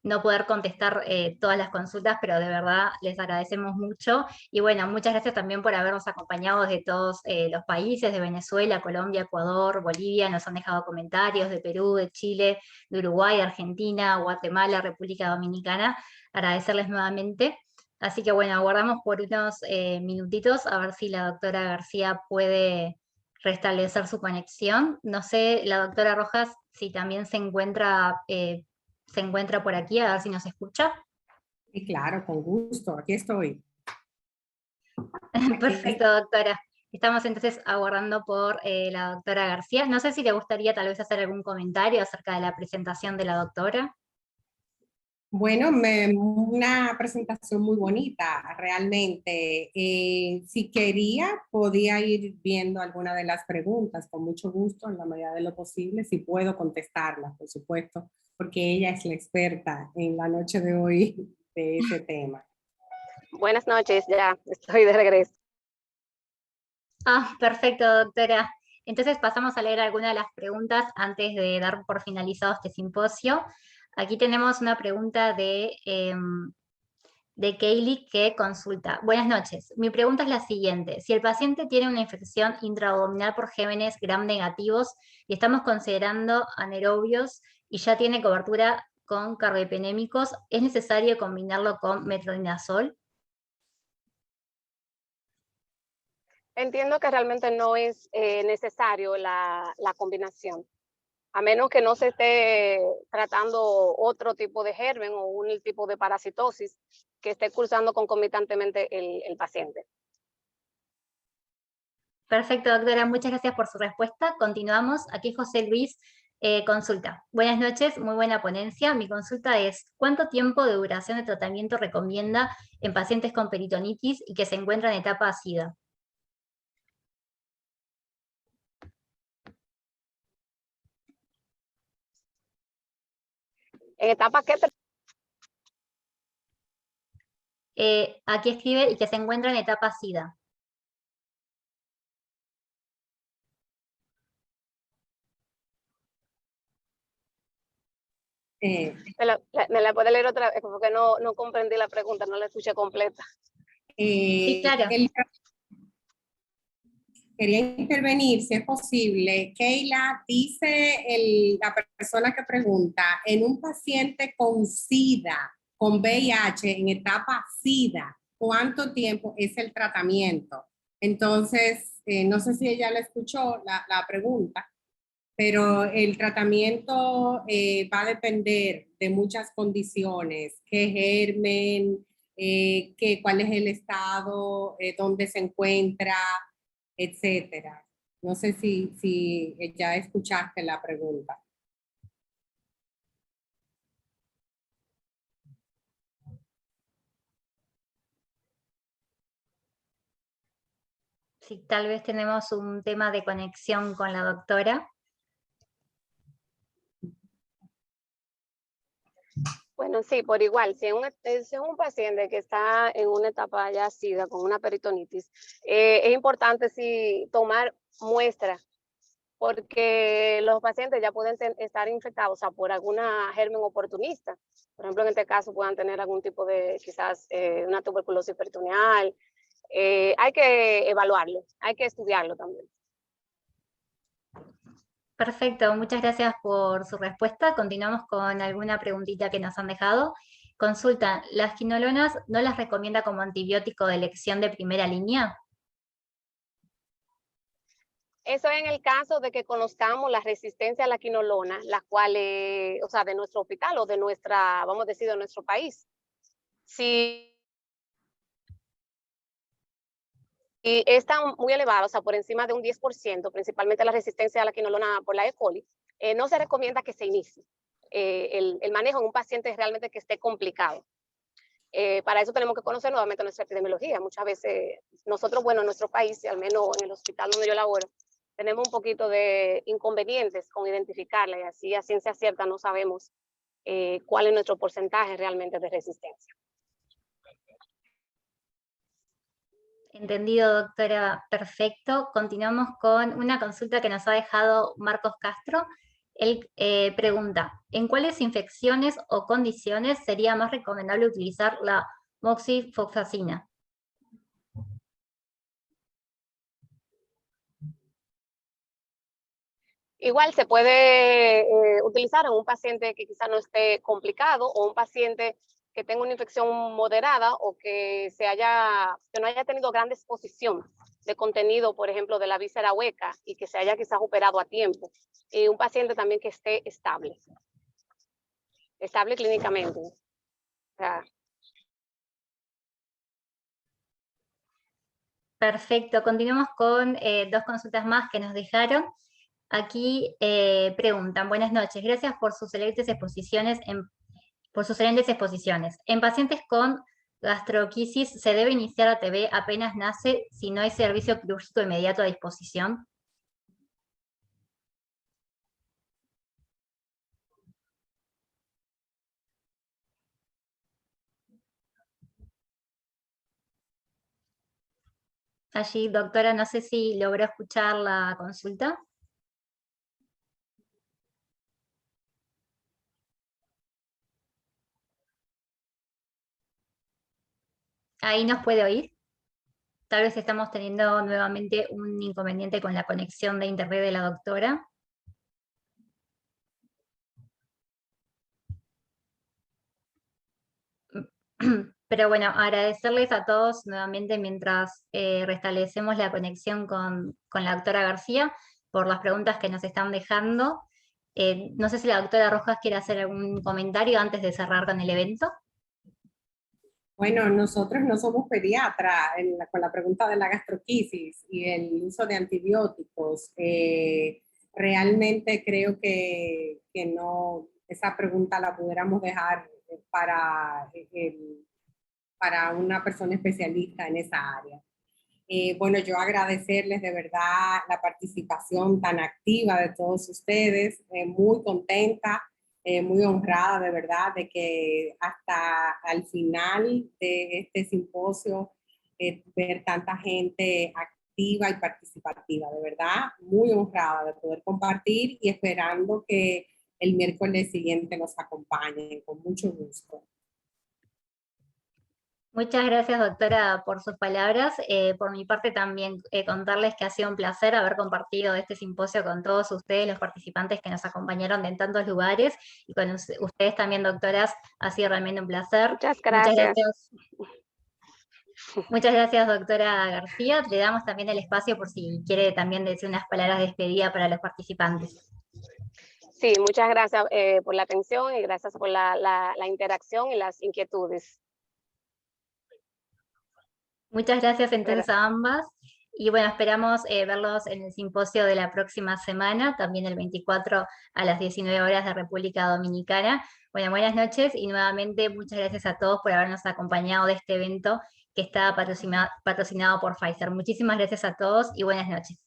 no poder contestar todas las consultas, pero de verdad les agradecemos mucho. Y bueno, muchas gracias también por habernos acompañado desde todos los países, de Venezuela, Colombia, Ecuador, Bolivia, nos han dejado comentarios de Perú, de Chile, de Uruguay, Argentina, Guatemala, República Dominicana. Agradecerles nuevamente. Así que bueno, aguardamos por unos minutitos a ver si la doctora García puede restablecer su conexión. No sé, la doctora Rojas, si también se encuentra por aquí, a ver si nos escucha. Sí, claro, con gusto, aquí estoy. Perfecto, doctora. Estamos entonces aguardando por la doctora García. No sé si le gustaría tal vez hacer algún comentario acerca de la presentación de la doctora. Bueno, una presentación muy bonita, realmente. Si quería, podía ir viendo alguna de las preguntas, con mucho gusto, en la medida de lo posible, si puedo contestarlas, por supuesto, porque ella es la experta en la noche de hoy de ese tema. Buenas noches, ya estoy de regreso. Ah, perfecto, doctora. Entonces pasamos a leer algunas de las preguntas antes de dar por finalizado este simposio. Aquí tenemos una pregunta de Kaylee que consulta. Buenas noches. Mi pregunta es la siguiente. Si el paciente tiene una infección intraabdominal por gérmenes gram negativos y estamos considerando anaerobios y ya tiene cobertura con carbapenémicos, ¿es necesario combinarlo con metronidazol? Entiendo que realmente no es necesario la combinación, a menos que no se esté tratando otro tipo de germen o un tipo de parasitosis que esté cursando concomitantemente el paciente. Perfecto, doctora, muchas gracias por su respuesta. Continuamos. Aquí José Luis consulta. Buenas noches, muy buena ponencia. Mi consulta es, ¿cuánto tiempo de duración de tratamiento recomienda en pacientes con peritonitis y que se encuentran en etapa ácida? ¿En etapa qué? Aquí escribe y que se encuentra en etapa SIDA. ¿Me la puede leer otra vez? Porque no comprendí la pregunta, no la escuché completa. Sí, claro. Quería intervenir, si es posible. Keila, dice la persona que pregunta, en un paciente con SIDA, con VIH, en etapa SIDA, ¿cuánto tiempo es el tratamiento? Entonces, no sé si ella la escuchó, la pregunta, pero el tratamiento va a depender de muchas condiciones, qué germen, cuál es el estado, dónde se encuentra, etcétera. No sé si ya escuchaste la pregunta. Sí, tal vez tenemos un tema de conexión con la doctora. Bueno, sí, por igual, si es un paciente que está en una etapa ya SIDA con una peritonitis, es importante sí tomar muestra, porque los pacientes ya pueden estar infectados, o sea, por alguna germen oportunista. Por ejemplo, en este caso puedan tener algún tipo de, quizás, una tuberculosis peritoneal. Hay que evaluarlo, hay que estudiarlo también. Perfecto, muchas gracias por su respuesta. Continuamos con alguna preguntita que nos han dejado. Consulta, ¿las quinolonas no las recomienda como antibiótico de elección de primera línea? Eso en el caso de que conozcamos la resistencia a la quinolona, la cual, o sea, de nuestro hospital o de nuestra, vamos a decir, de nuestro país. Si está muy elevada, o sea, por encima de un 10%, principalmente la resistencia a la quinolona por la E. coli, no se recomienda que se inicie el manejo en un paciente realmente que esté complicado. Para eso tenemos que conocer nuevamente nuestra epidemiología. Muchas veces nosotros, bueno, en nuestro país, al menos en el hospital donde yo laboro, tenemos un poquito de inconvenientes con identificarla y así a ciencia cierta no sabemos cuál es nuestro porcentaje realmente de resistencia. Entendido, doctora, perfecto. Continuamos con una consulta que nos ha dejado Marcos Castro. Él pregunta, ¿en cuáles infecciones o condiciones sería más recomendable utilizar la moxifloxacina? Igual se puede utilizar en un paciente que quizá no esté complicado o un paciente que tenga una infección moderada o que no haya tenido gran exposición de contenido, por ejemplo, de la víscera hueca y que se haya quizás operado a tiempo. Y un paciente también que esté estable clínicamente. O sea, Perfecto, continuamos con dos consultas más que nos dejaron. Aquí preguntan, buenas noches, gracias por sus excelentes exposiciones. En pacientes con gastroquisis, ¿se debe iniciar ATV apenas nace si no hay servicio quirúrgico inmediato a disposición? Allí, doctora, no sé si logró escuchar la consulta. Ahí nos puede oír. Tal vez estamos teniendo nuevamente un inconveniente con la conexión de internet de la doctora. Pero bueno, agradecerles a todos nuevamente mientras restablecemos la conexión con la doctora García por las preguntas que nos están dejando. No sé si la doctora Rojas quiere hacer algún comentario antes de cerrar con el evento. Bueno, nosotros no somos pediatras con la pregunta de la gastroquisis y el uso de antibióticos. Realmente creo que no, esa pregunta la pudiéramos dejar para una persona especialista en esa área. Bueno, yo agradecerles de verdad la participación tan activa de todos ustedes, muy contenta, muy honrada de verdad de que hasta al final de este simposio ver tanta gente activa y participativa, de verdad muy honrada de poder compartir y esperando que el miércoles siguiente nos acompañen con mucho gusto. Muchas gracias, doctora, por sus palabras. Por mi parte también contarles que ha sido un placer haber compartido este simposio con todos ustedes, los participantes que nos acompañaron en tantos lugares, y con ustedes también, doctoras, ha sido realmente un placer. Muchas gracias. Muchas gracias, doctora García. Le damos también el espacio por si quiere también decir unas palabras de despedida para los participantes. Sí, muchas gracias por la atención y gracias por la interacción y las inquietudes. Muchas gracias entonces a ambas, y bueno, esperamos verlos en el simposio de la próxima semana, también el 24 a las 19 horas de República Dominicana. Bueno, buenas noches y nuevamente muchas gracias a todos por habernos acompañado de este evento que está patrocinado por Pfizer. Muchísimas gracias a todos y buenas noches.